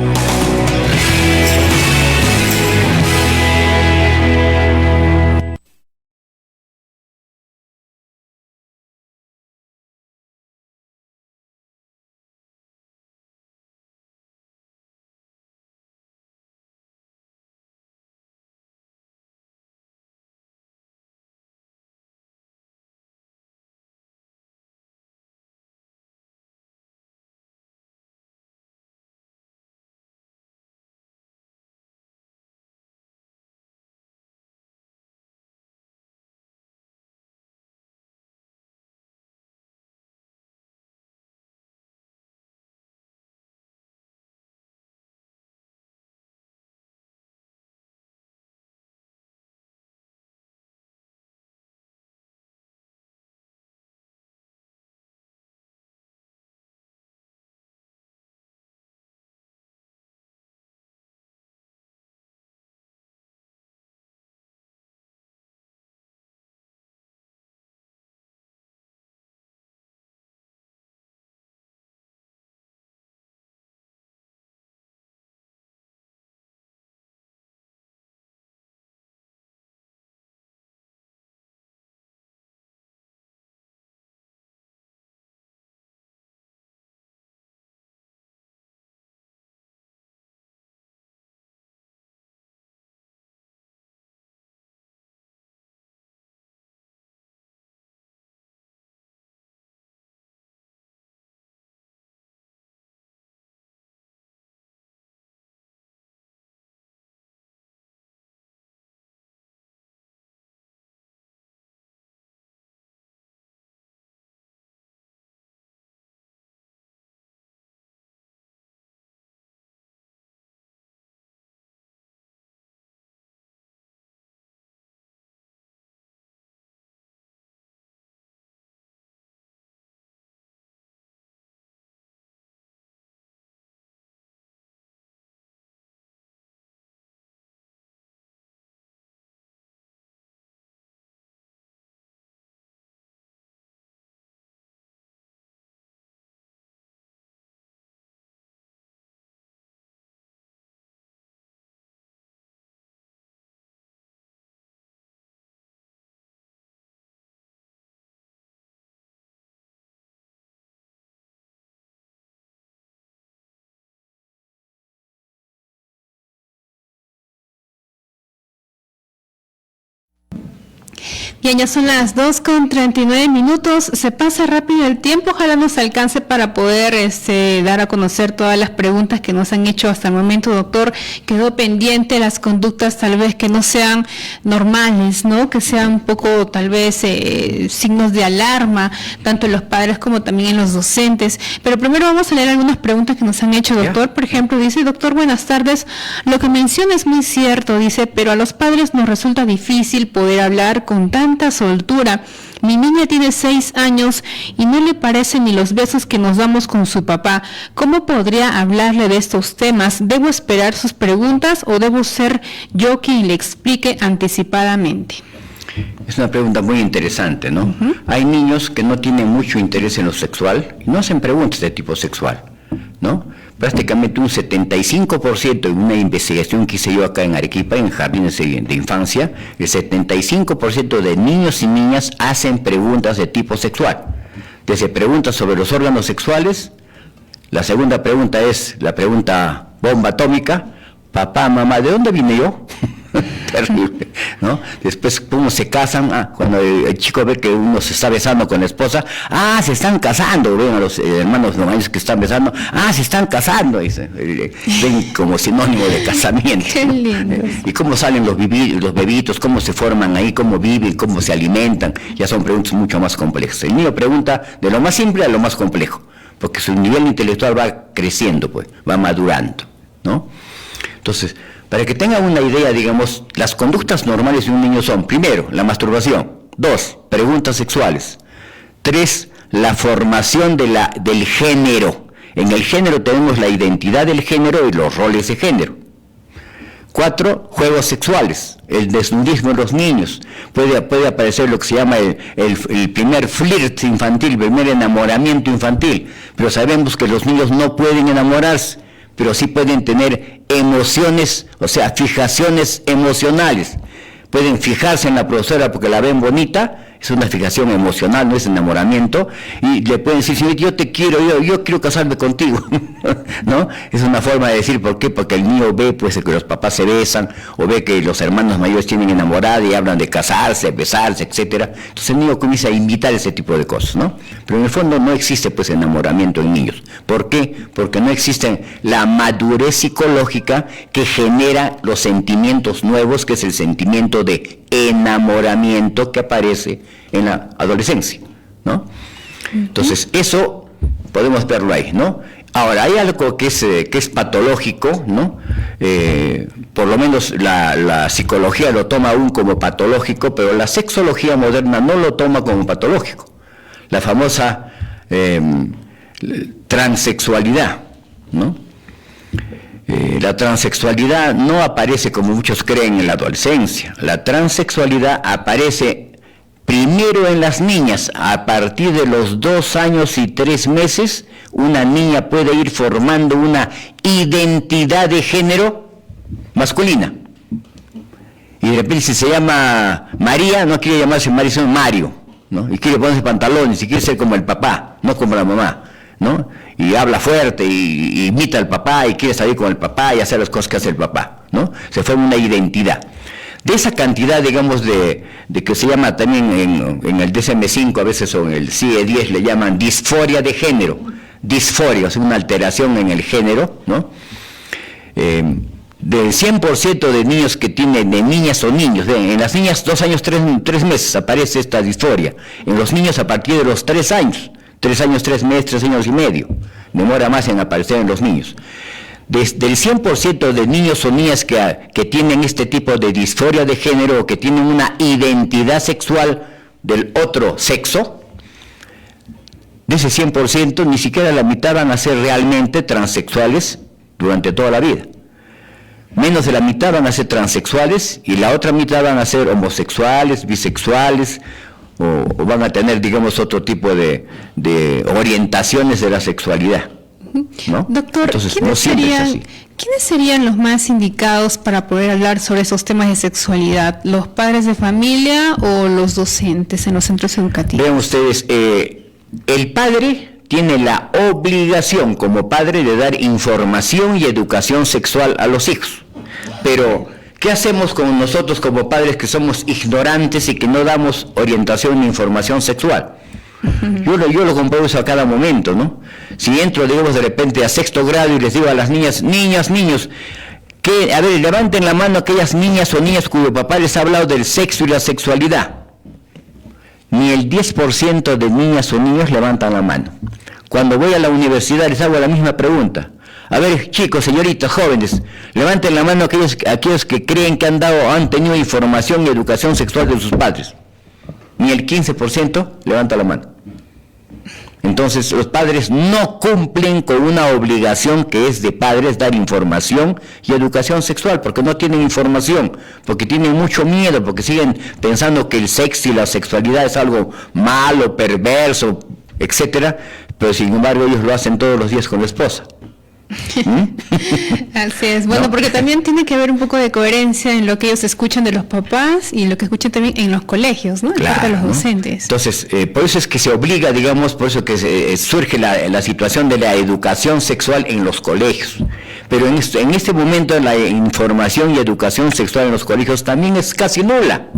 Speaker 2: Bien, ya son las 2:39. Se pasa rápido el tiempo. Ojalá nos alcance para poder dar a conocer todas las preguntas que nos han hecho hasta el momento, doctor. Quedó pendiente las conductas tal vez que no sean normales, ¿no? Que sean un poco tal vez signos de alarma, tanto en los padres como también en los docentes. Pero primero vamos a leer algunas preguntas que nos han hecho, doctor. ¿Ya? Por ejemplo, dice, doctor, buenas tardes. Lo que menciona es muy cierto, dice, pero a los padres nos resulta difícil poder hablar con tanta soltura. Mi niña tiene 6 años y no le parecen ni los besos que nos damos con su papá. ¿Cómo podría hablarle de estos temas? ¿Debo esperar sus preguntas o debo ser yo quien le explique anticipadamente?
Speaker 3: Es una pregunta muy interesante, ¿no? Hay niños que no tienen mucho interés en lo sexual y no hacen preguntas de tipo sexual, ¿no? Prácticamente un 75%, en una investigación que hice yo acá en Arequipa, en jardines de infancia, el 75% de niños y niñas hacen preguntas de tipo sexual. Desde preguntas sobre los órganos sexuales, la segunda pregunta es la pregunta bomba atómica: papá, mamá, ¿de dónde vine yo? Terrible, ¿no? Después, ¿cómo se casan? Cuando el chico ve que uno se está besando con la esposa, se están casando, ven a los hermanos normales que están besando, se están casando, ven como sinónimo de casamiento.
Speaker 2: Qué lindo.
Speaker 3: Y cómo salen los bebitos, cómo se forman ahí, cómo viven, cómo se alimentan, ya son preguntas mucho más complejas. El niño pregunta de lo más simple a lo más complejo, porque su nivel intelectual va creciendo, pues, va madurando, ¿no? Entonces, para que tengan una idea, digamos, las conductas normales de un niño son: primero, la masturbación; 2, preguntas sexuales; 3, la formación del género. En el género tenemos la identidad del género y los roles de género. 4, juegos sexuales, el desnudismo en los niños. Puede aparecer lo que se llama el primer flirt infantil, el primer enamoramiento infantil, pero sabemos que los niños no pueden enamorarse, pero sí pueden tener emociones, o sea, fijaciones emocionales. Pueden fijarse en la profesora porque la ven bonita, es una fijación emocional, no es enamoramiento, y le pueden decir: sí, yo te quiero, yo quiero casarme contigo, ¿no? Es una forma de decir. ¿Por qué? Porque el niño ve, pues, que los papás se besan, o ve que los hermanos mayores tienen enamorada y hablan de casarse, besarse, etcétera. Entonces el niño comienza a invitar ese tipo de cosas, ¿no? Pero en el fondo no existe, pues, enamoramiento en niños. ¿Por qué? Porque no existe la madurez psicológica que genera los sentimientos nuevos, que es el sentimiento de enamoramiento que aparece en la adolescencia, ¿no? Entonces, eso podemos verlo ahí, ¿no? Ahora, hay algo que es patológico, ¿no? Por lo menos la psicología lo toma aún como patológico, pero la sexología moderna no lo toma como patológico. La famosa transexualidad, ¿no? La transexualidad no aparece como muchos creen en la adolescencia. La transexualidad aparece primero en las niñas. A partir de los 2 años y 3 meses, una niña puede ir formando una identidad de género masculina. Y de repente, si se llama María, no quiere llamarse María, sino Mario, ¿no? Y quiere ponerse pantalones y quiere ser como el papá, no como la mamá, ¿no? Y habla fuerte y imita al papá y quiere salir con el papá y hacer las cosas que hace el papá, ¿no? Se forma una identidad. De esa cantidad, digamos, de que se llama también en el DSM-5, a veces, o en el CIE-10 le llaman disforia de género. Disforia, o sea, una alteración en el género, ¿no? Del 100% de niños que tienen, de niñas o niños, en las niñas 2 años, 3 meses aparece esta disforia. En los niños a partir de los 3 años. 3 años, 3 meses, 3 años y medio. Demora más en aparecer en los niños. Desde el 100% de niños o niñas que tienen este tipo de disforia de género, o que tienen una identidad sexual del otro sexo, de ese 100%, ni siquiera la mitad van a ser realmente transexuales durante toda la vida. Menos de la mitad van a ser transexuales y la otra mitad van a ser homosexuales, bisexuales, o van a tener, digamos, otro tipo de orientaciones de la sexualidad, ¿no?
Speaker 2: Doctor,
Speaker 3: entonces,
Speaker 2: ¿quiénes serían los más indicados para poder hablar sobre esos temas de sexualidad? ¿Los padres de familia o los docentes en los centros educativos?
Speaker 3: Vean ustedes, el padre tiene la obligación como padre de dar información y educación sexual a los hijos, pero ¿Qué hacemos con nosotros como padres que somos ignorantes y que no damos orientación ni información sexual? Yo lo compruebo eso a cada momento, ¿no? Si entro, digamos, de repente a 6º grado y les digo a las niñas, niños, que, a ver, levanten la mano aquellas niñas o niñas cuyo papá les ha hablado del sexo y la sexualidad. Ni el 10% de niñas o niños levantan la mano. Cuando voy a la universidad les hago la misma pregunta. A ver, chicos, señoritas, jóvenes, levanten la mano aquellos que creen que han tenido información y educación sexual de sus padres. Ni el 15% levanta la mano. Entonces, los padres no cumplen con una obligación que es de padres dar información y educación sexual, porque no tienen información, porque tienen mucho miedo, porque siguen pensando que el sexo y la sexualidad es algo malo, perverso, etcétera, pero sin embargo ellos lo hacen todos los días con la esposa.
Speaker 2: Así es, bueno, ¿no? Porque también tiene que haber un poco de coherencia en lo que ellos escuchan de los papás y lo que escuchan también en los colegios, ¿no?
Speaker 3: Claro,
Speaker 2: de los docentes.
Speaker 3: Entonces, por eso es que se obliga, digamos, por eso que surge la situación de la educación sexual en los colegios. Pero en este momento la información y educación sexual en los colegios también es casi nula,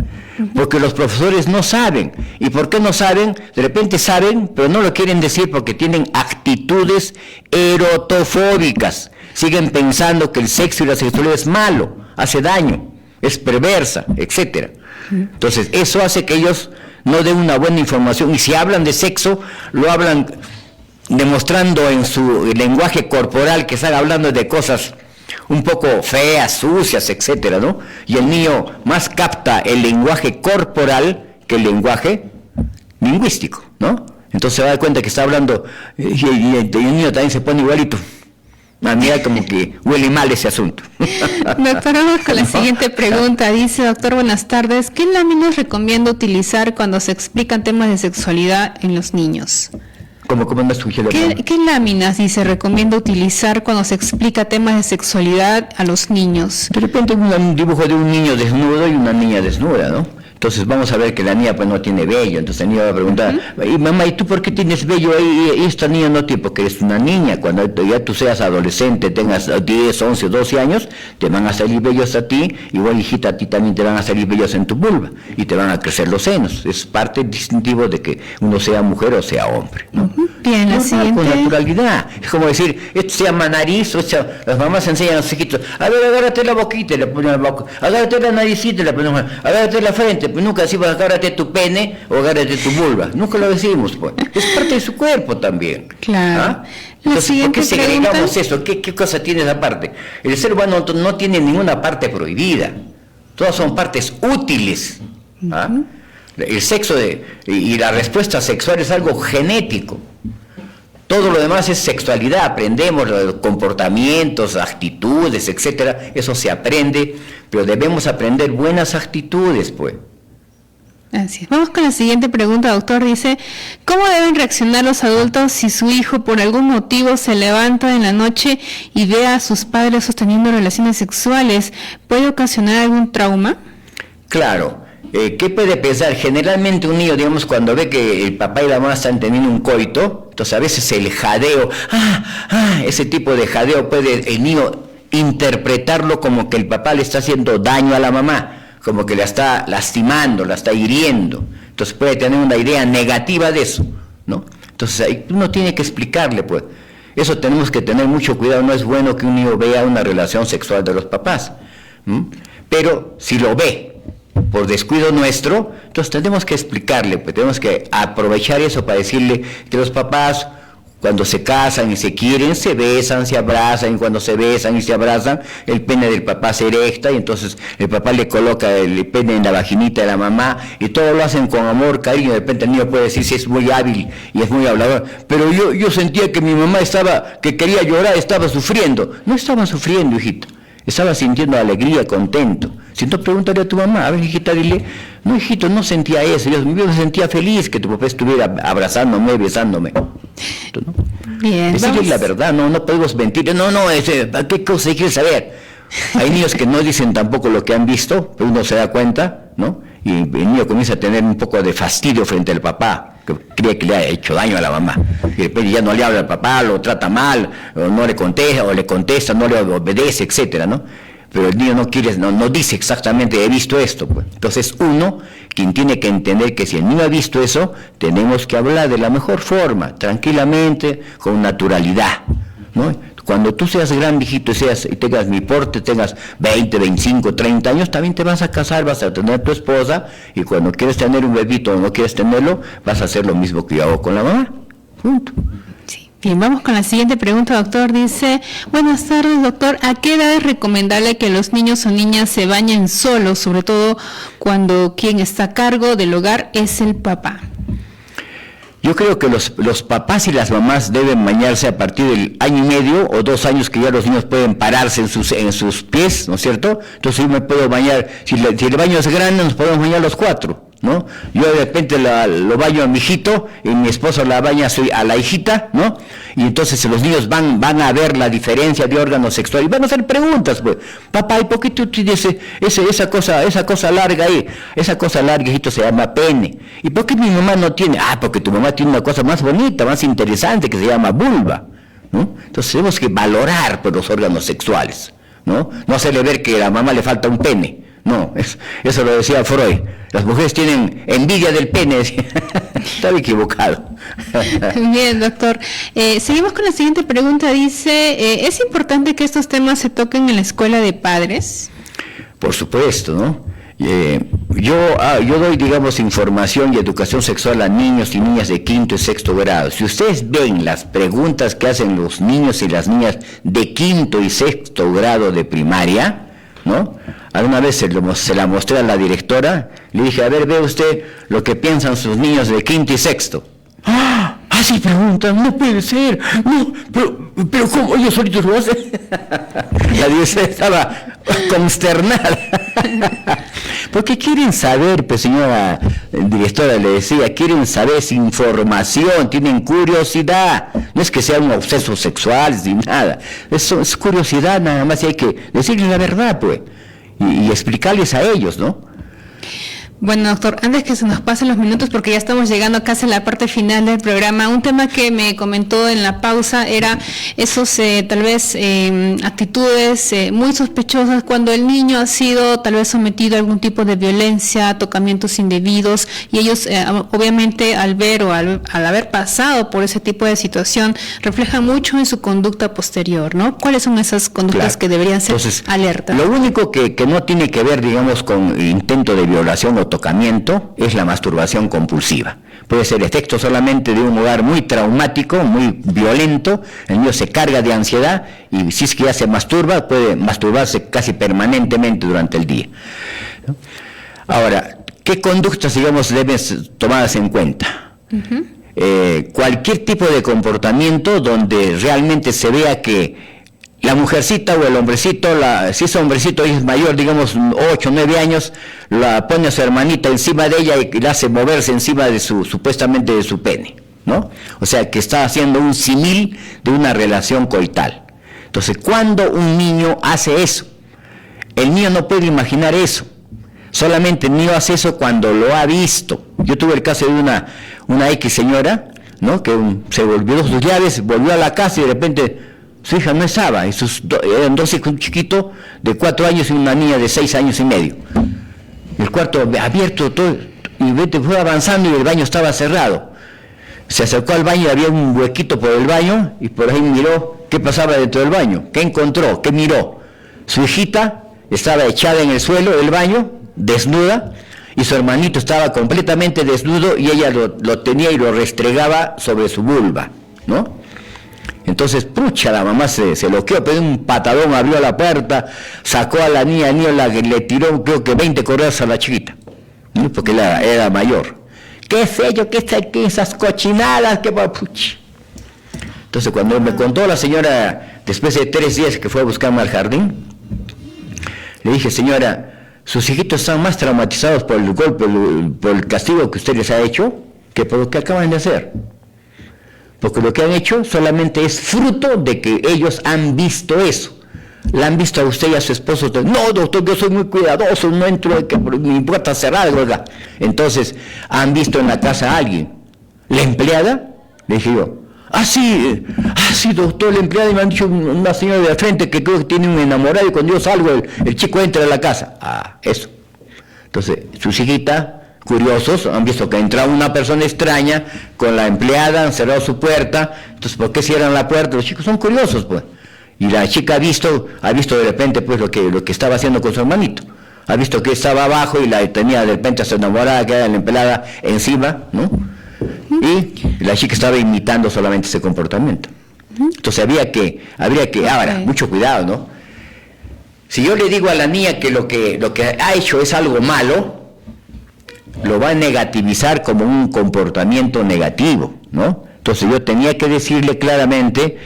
Speaker 3: porque los profesores no saben. ¿Y por qué no saben? De repente saben, pero no lo quieren decir porque tienen actitudes erotofóbicas. Siguen pensando que el sexo y la sexualidad es malo, hace daño, es perversa, etcétera. Entonces, eso hace que ellos no den una buena información, y si hablan de sexo, lo hablan demostrando en su lenguaje corporal que están hablando de cosas un poco feas, sucias, etcétera, ¿no? Y el niño más capta el lenguaje corporal que el lenguaje lingüístico, ¿no? Entonces se va a dar cuenta que está hablando y el niño también se pone igualito. Mira, como que huele mal ese asunto.
Speaker 2: Doctor, vamos con la siguiente pregunta. Dice, doctor, buenas tardes. ¿Qué láminas recomienda utilizar cuando se explican temas de sexualidad en los niños?
Speaker 3: ¿Cómo no escuché la pregunta?
Speaker 2: ¿Qué láminas, dice, recomienda utilizar cuando se explica temas de sexualidad a los niños?
Speaker 3: De repente un dibujo de un niño desnudo y una niña desnuda, ¿no? Entonces vamos a ver que la niña pues no tiene vello, entonces el niño va a preguntar, mamá, ¿y tú por qué tienes vello ahí? Y esta niña no tiene, porque eres una niña. Cuando ya tú seas adolescente, tengas 10, 11, 12 años, te van a salir vellos a ti, igual hijita, a ti también te van a salir vellos en tu vulva, y te van a crecer los senos. Es parte distintivo de que uno sea mujer o sea hombre, ¿no?
Speaker 2: Bien, la siguiente.
Speaker 3: Con naturalidad. Es como decir, esto se llama nariz, o sea, las mamás enseñan a los hijitos, a ver, agárrate la boquita, le ponen la boca, agárrate la naricita, le ponen agárrate la frente, pues nunca decimos agárrate tu pene o agárrate tu vulva, nunca lo decimos, pues. Es parte de su cuerpo también.
Speaker 2: Claro.
Speaker 3: ¿Ah? Entonces, ¿por qué segregamos eso? ¿Qué cosa tiene esa parte? El ser humano no tiene ninguna parte prohibida, todas son partes útiles. ¿Ah? El sexo y la respuesta sexual es algo genético. Todo lo demás es sexualidad, aprendemos los comportamientos, actitudes, etcétera, eso se aprende, pero debemos aprender buenas actitudes, pues.
Speaker 2: Así es. Vamos con la siguiente pregunta, doctor. Dice, ¿cómo deben reaccionar los adultos si su hijo por algún motivo se levanta en la noche y ve a sus padres sosteniendo relaciones sexuales? ¿Puede ocasionar algún trauma?
Speaker 3: Claro. ¿Qué puede pensar? Generalmente un niño, digamos, cuando ve que el papá y la mamá están teniendo un coito, entonces a veces el jadeo, ese tipo de jadeo puede el niño interpretarlo como que el papá le está haciendo daño a la mamá, como que la está lastimando, la está hiriendo. Entonces puede tener una idea negativa de eso, ¿no? Entonces ahí uno tiene que explicarle, pues. Eso tenemos que tener mucho cuidado, no es bueno que un niño vea una relación sexual de los papás. Pero si lo ve por descuido nuestro, entonces tenemos que explicarle, pues tenemos que aprovechar eso para decirle que los papás cuando se casan y se quieren, se besan, se abrazan, y cuando se besan y se abrazan, el pene del papá se erecta, y entonces el papá le coloca el pene en la vaginita de la mamá, y todo lo hacen con amor, cariño. De repente el niño puede decir si es muy hábil y es muy hablador, pero yo sentía que mi mamá que quería llorar, estaba sufriendo. No estaba sufriendo, hijito, estaba sintiendo alegría, contento. Si no, pregúntale a tu mamá, a ver, hijita, dile, no, hijito, no sentía eso, yo me sentía feliz que tu papá estuviera abrazándome, besándome. ¿No?
Speaker 2: Bien,
Speaker 3: decirle la verdad, no podemos mentir, ¿qué cosa quieres saber? Hay niños que no dicen tampoco lo que han visto, pero uno se da cuenta, ¿no? Y el niño comienza a tener un poco de fastidio frente al papá, que cree que le ha hecho daño a la mamá, y después ya no le habla al papá, lo trata mal, o no le contesta, o le contesta, no le obedece, etcétera, ¿no? pero el niño no dice exactamente he visto esto, pues. Entonces uno, quien tiene que entender que si el niño ha visto eso, tenemos que hablar de la mejor forma, tranquilamente, con naturalidad, ¿no? Cuando tú seas grande, hijito, y tengas mi porte, tengas 20, 25, 30 años, también te vas a casar, vas a tener tu esposa, y cuando quieres tener un bebito o no quieres tenerlo, vas a hacer lo mismo que yo hago con la mamá. Punto.
Speaker 2: Sí. Bien, vamos con la siguiente pregunta, doctor. Dice, buenas tardes, doctor. ¿A qué edad es recomendable que los niños o niñas se bañen solos, sobre todo cuando quien está a cargo del hogar es el papá?
Speaker 3: Yo creo que los papás y las mamás deben bañarse a partir del año y medio o 2 años que ya los niños pueden pararse en sus pies, ¿no es cierto? Entonces yo me puedo bañar, si el baño es grande nos podemos bañar los 4, ¿no? Yo de repente lo baño a mi hijito y mi esposo la baña a la hijita, ¿no? Y entonces los niños van a ver la diferencia de órganos sexuales y van a hacer preguntas, pues, papá, ¿y por qué tú tienes esa cosa larga ahí? Esa cosa larga, hijito, se llama pene. ¿Y por qué mi mamá no tiene? Ah, porque tu mamá tiene una cosa más bonita, más interesante, que se llama vulva, ¿no? Entonces tenemos que valorar, pues, los órganos sexuales, ¿no? No hacerle ver que a la mamá le falta un pene. No, eso lo decía Freud. Las mujeres tienen envidia del pene. Estaba equivocado.
Speaker 2: Bien, doctor. Seguimos con la siguiente pregunta. Dice, ¿es importante que estos temas se toquen en la escuela de padres?
Speaker 3: Por supuesto, ¿no? Yo doy, digamos, información y educación sexual a niños y niñas de 5º y 6º grado. Si ustedes ven las preguntas que hacen los niños y las niñas de 5º y 6º grado de primaria, ¿no? Alguna vez se la mostré a la directora, le dije, a ver, ve usted lo que piensan sus niños de 5º y 6º. ¡Ah! Así preguntan, no puede ser, no, pero ¿cómo ellos solitos lo hacen? La directora estaba consternada. Porque quieren saber, pues señora directora, le decía, quieren saber esa información, tienen curiosidad, no es que sea un obseso sexual ni nada, es curiosidad nada más y hay que decirles la verdad, pues, y explicarles a ellos, ¿no?
Speaker 2: Bueno, doctor, antes que se nos pasen los minutos, porque ya estamos llegando casi a la parte final del programa, un tema que me comentó en la pausa era esos tal vez actitudes muy sospechosas cuando el niño ha sido tal vez sometido a algún tipo de violencia, tocamientos indebidos, y ellos obviamente al ver o al haber pasado por ese tipo de situación reflejan mucho en su conducta posterior, ¿no? ¿Cuáles son esas conductas que deberían ser alertas?
Speaker 3: Lo único que no tiene que ver, digamos, con intento de violación o tocamiento es la masturbación compulsiva. Puede ser efecto solamente de un hogar muy traumático, muy violento, el niño se carga de ansiedad y si es que ya se masturba, puede masturbarse casi permanentemente durante el día. Ahora, ¿qué conductas, digamos, deben ser tomadas en cuenta? Cualquier tipo de comportamiento donde realmente se vea que la mujercita o el hombrecito, si ese hombrecito es mayor, digamos 8 o 9 años, la pone a su hermanita encima de ella y la hace moverse encima de supuestamente de su pene, ¿no? O sea, que está haciendo un símil de una relación coital. Entonces, cuando un niño hace eso, el niño no puede imaginar eso. Solamente el niño hace eso cuando lo ha visto. Yo tuve el caso de una X señora, ¿no? Que se olvidó sus llaves, volvió a la casa y de repente su hija no estaba, eran 2 hijos, un chiquito de 4 años y una niña de 6 años y medio. El cuarto abierto todo, y fue avanzando y el baño estaba cerrado. Se acercó al baño y había un huequito por el baño y por ahí miró qué pasaba dentro del baño, qué encontró, qué miró. Su hijita estaba echada en el suelo del baño, desnuda, y su hermanito estaba completamente desnudo y ella lo tenía y lo restregaba sobre su vulva, ¿no? Entonces, pucha, la mamá se loqueó, pero un patadón abrió la puerta, sacó a la niña le tiró creo que 20 correas a la chiquita, ¿no? Porque era mayor. ¿Qué sé yo? ¿Qué está aquí? Esas cochinadas, qué pucha. Entonces, cuando me contó la señora, después de 3 días que fue a buscarme al jardín, le dije, señora, sus hijitos están más traumatizados por el golpe, por el castigo que usted les ha hecho, que por lo que acaban de hacer. Porque lo que han hecho solamente es fruto de que ellos han visto eso. La han visto a usted y a su esposo. No, doctor, yo soy muy cuidadoso, no entro, que mi puerta cerrada, ¿verdad? Entonces, han visto en la casa a alguien. La empleada, le dije yo, Sí, doctor, la empleada me han dicho una señora de frente que creo que tiene un enamorado y cuando yo salgo el chico entra a la casa. Eso. Entonces, sus hijitas, curiosos, han visto que ha entrado una persona extraña con la empleada, han cerrado su puerta. Entonces, ¿por qué cierran la puerta? Los chicos son curiosos, pues. Y la chica ha visto de repente pues lo que estaba haciendo con su hermanito. Ha visto que estaba abajo y la tenía de repente a su enamorada, que era la empleada, encima, ¿no? Y la chica estaba imitando solamente ese comportamiento. Entonces habría que, ahora, mucho cuidado, ¿no? Si yo le digo a la niña que lo que ha hecho es algo malo, lo va a negativizar como un comportamiento negativo, ¿no? Entonces yo tenía que decirle claramente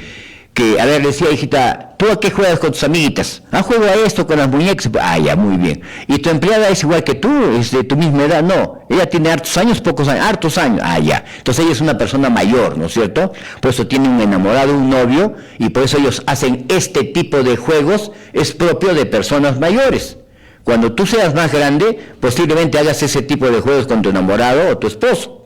Speaker 3: que, le decía, hijita, ¿tú a qué juegas con tus amiguitas? Juego a esto con las muñecas. Ya, muy bien. ¿Y tu empleada es igual que tú? ¿Es de tu misma edad? No, ella tiene hartos años, pocos años, hartos años. Ya. Entonces ella es una persona mayor, ¿no es cierto? Por eso tiene un enamorado, un novio, y por eso ellos hacen este tipo de juegos, es propio de personas mayores. Cuando tú seas más grande, posiblemente hagas ese tipo de juegos con tu enamorado o tu esposo.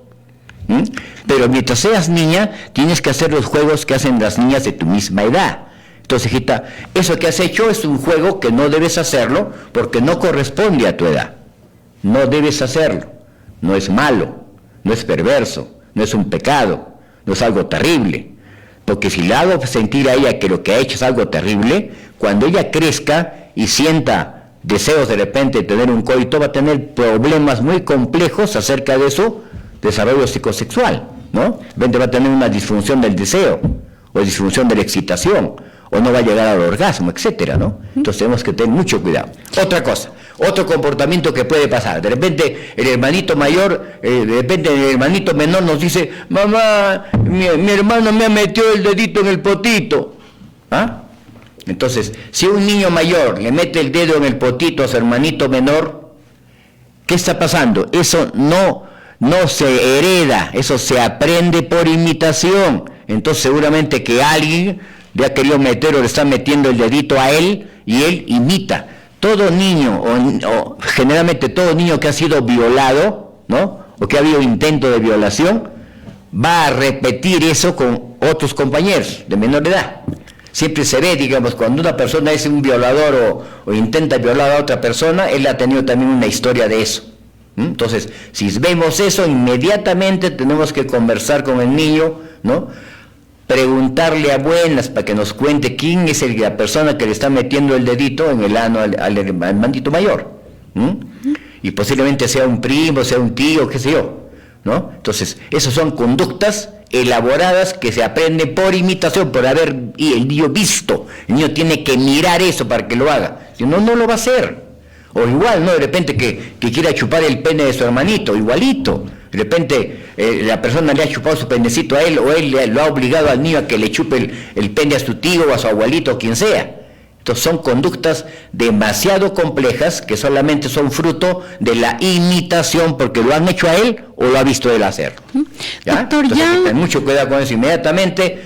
Speaker 3: Pero mientras seas niña, tienes que hacer los juegos que hacen las niñas de tu misma edad. Entonces, hijita, eso que has hecho es un juego que no debes hacerlo porque no corresponde a tu edad. No debes hacerlo. No es malo, no es perverso, no es un pecado, no es algo terrible. Porque si le hago sentir a ella que lo que ha hecho es algo terrible, cuando ella crezca y sienta deseos de repente de tener un coito, va a tener problemas muy complejos acerca de su desarrollo psicosexual, ¿no? Va a tener una disfunción del deseo, o disfunción de la excitación, o no va a llegar al orgasmo, etcétera, ¿no? Entonces tenemos que tener mucho cuidado. Otra cosa, otro comportamiento que puede pasar, de repente el hermanito mayor, de repente el hermanito menor nos dice, mamá, mi hermano me ha metido el dedito en el potito, Entonces, si un niño mayor le mete el dedo en el potito a su hermanito menor, ¿qué está pasando? Eso no se hereda, eso se aprende por imitación. Entonces seguramente que alguien le ha querido meter o le está metiendo el dedito a él y él imita. Todo niño, o generalmente todo niño que ha sido violado, ¿no? O que ha habido intento de violación, va a repetir eso con otros compañeros de menor edad. Siempre se ve, digamos, cuando una persona es un violador o intenta violar a otra persona, él ha tenido también una historia de eso. Entonces, si vemos eso, inmediatamente tenemos que conversar con el niño, ¿no? Preguntarle a buenas para que nos cuente quién es la persona que le está metiendo el dedito en el ano al hermanito mayor. Y posiblemente sea un primo, sea un tío, qué sé yo, ¿no? Entonces, esas son conductas elaboradas que se aprenden por imitación, por haber el niño visto. El niño tiene que mirar eso para que lo haga, si no, no lo va a hacer. O igual, ¿no? De repente que quiera chupar el pene de su hermanito, igualito. De repente la persona le ha chupado su penecito a él, o él lo ha obligado al niño a que le chupe el pene a su tío o a su abuelito o quien sea. Entonces son conductas demasiado complejas que solamente son fruto de la imitación porque lo han hecho a él o lo ha visto él hacer.
Speaker 2: Doctor,
Speaker 3: entonces hay que tener mucho cuidado con eso. Inmediatamente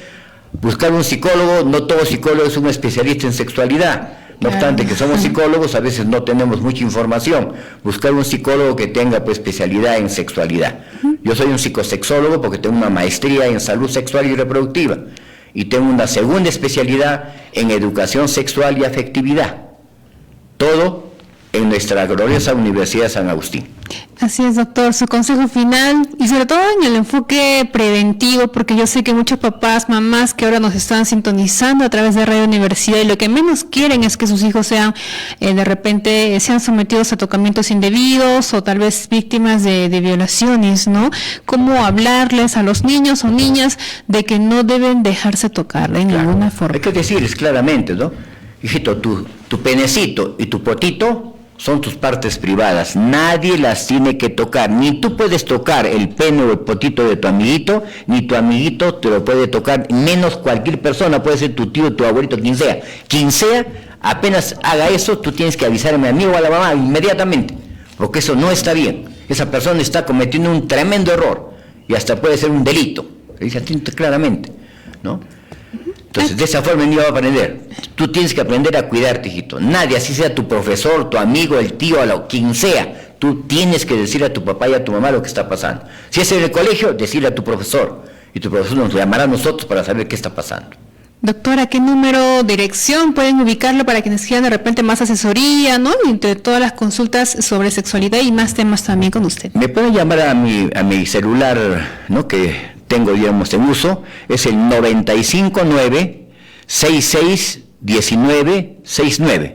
Speaker 3: buscar un psicólogo. No todo psicólogo es un especialista en sexualidad. No obstante que somos psicólogos, a veces no tenemos mucha información. Buscar un psicólogo que tenga pues especialidad en sexualidad. Yo soy un psicosexólogo porque tengo una maestría en salud sexual y reproductiva. Y tengo una segunda especialidad en educación sexual y afectividad. Todo en nuestra gloriosa Universidad de San Agustín.
Speaker 2: Así es, doctor. Su consejo final, y sobre todo en el enfoque preventivo, porque yo sé que muchos papás, mamás que ahora nos están sintonizando a través de Radio Universidad y lo que menos quieren es que sus hijos sean, de repente, sean sometidos a tocamientos indebidos o tal vez víctimas de violaciones, ¿no? ¿Cómo hablarles a los niños o niñas de que no deben dejarse tocar de ninguna forma?
Speaker 3: Hay que decirles claramente, ¿no? Hijito, tu penecito y tu potito son tus partes privadas, nadie las tiene que tocar, ni tú puedes tocar el pene o el potito de tu amiguito, ni tu amiguito te lo puede tocar, menos cualquier persona, puede ser tu tío, tu abuelito, quien sea, apenas haga eso, tú tienes que avisarme a mí o a la mamá inmediatamente, porque eso no está bien, esa persona está cometiendo un tremendo error, y hasta puede ser un delito, se dice claramente, ¿no? Entonces, de esa forma el niño va a aprender. Tú tienes que aprender a cuidarte, hijito. Nadie, así sea tu profesor, tu amigo, el tío, quien sea, tú tienes que decirle a tu papá y a tu mamá lo que está pasando. Si es en el colegio, decirle a tu profesor. Y tu profesor nos llamará a nosotros para saber qué está pasando.
Speaker 2: Doctora, ¿qué número, dirección pueden ubicarlo para quienes quieran de repente más asesoría, ¿no? Entre todas las consultas sobre sexualidad y más temas también con usted.
Speaker 3: Me pueden llamar a mi celular, ¿no? Que tengo, digamos, en uso, es el 959-6619-69.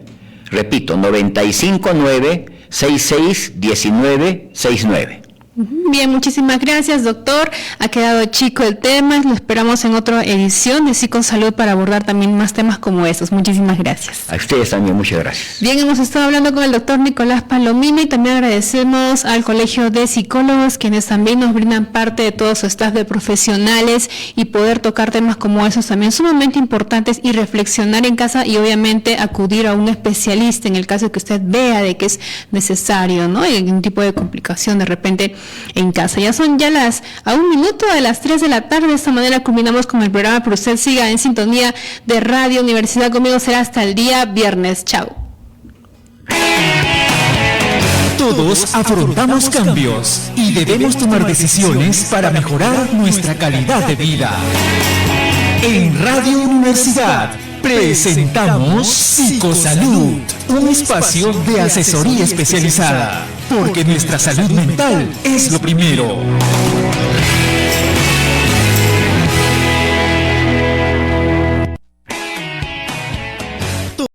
Speaker 3: Repito, 959-6619-69.
Speaker 2: Bien, muchísimas gracias, doctor. Ha quedado chico el tema, lo esperamos en otra edición de Psicosalud para abordar también más temas como estos. Muchísimas gracias.
Speaker 3: A ustedes también, muchas gracias.
Speaker 2: Bien, hemos estado hablando con el doctor Nicolás Palomino y también agradecemos al Colegio de Psicólogos, quienes también nos brindan parte de todo su staff de profesionales y poder tocar temas como esos también sumamente importantes y reflexionar en casa y obviamente acudir a un especialista en el caso de que usted vea de que es necesario, ¿no? Y algún tipo de complicación de repente en casa. Ya son a 1 minuto de las 3 de la tarde. De esta manera culminamos con el programa, pero usted siga en sintonía de Radio Universidad. Conmigo será hasta el día viernes. Chao.
Speaker 1: Todos afrontamos cambios y debemos tomar decisiones para mejorar nuestra calidad de vida. En Radio Universidad presentamos Psicosalud, un espacio de asesoría especializada, porque nuestra salud mental es lo primero.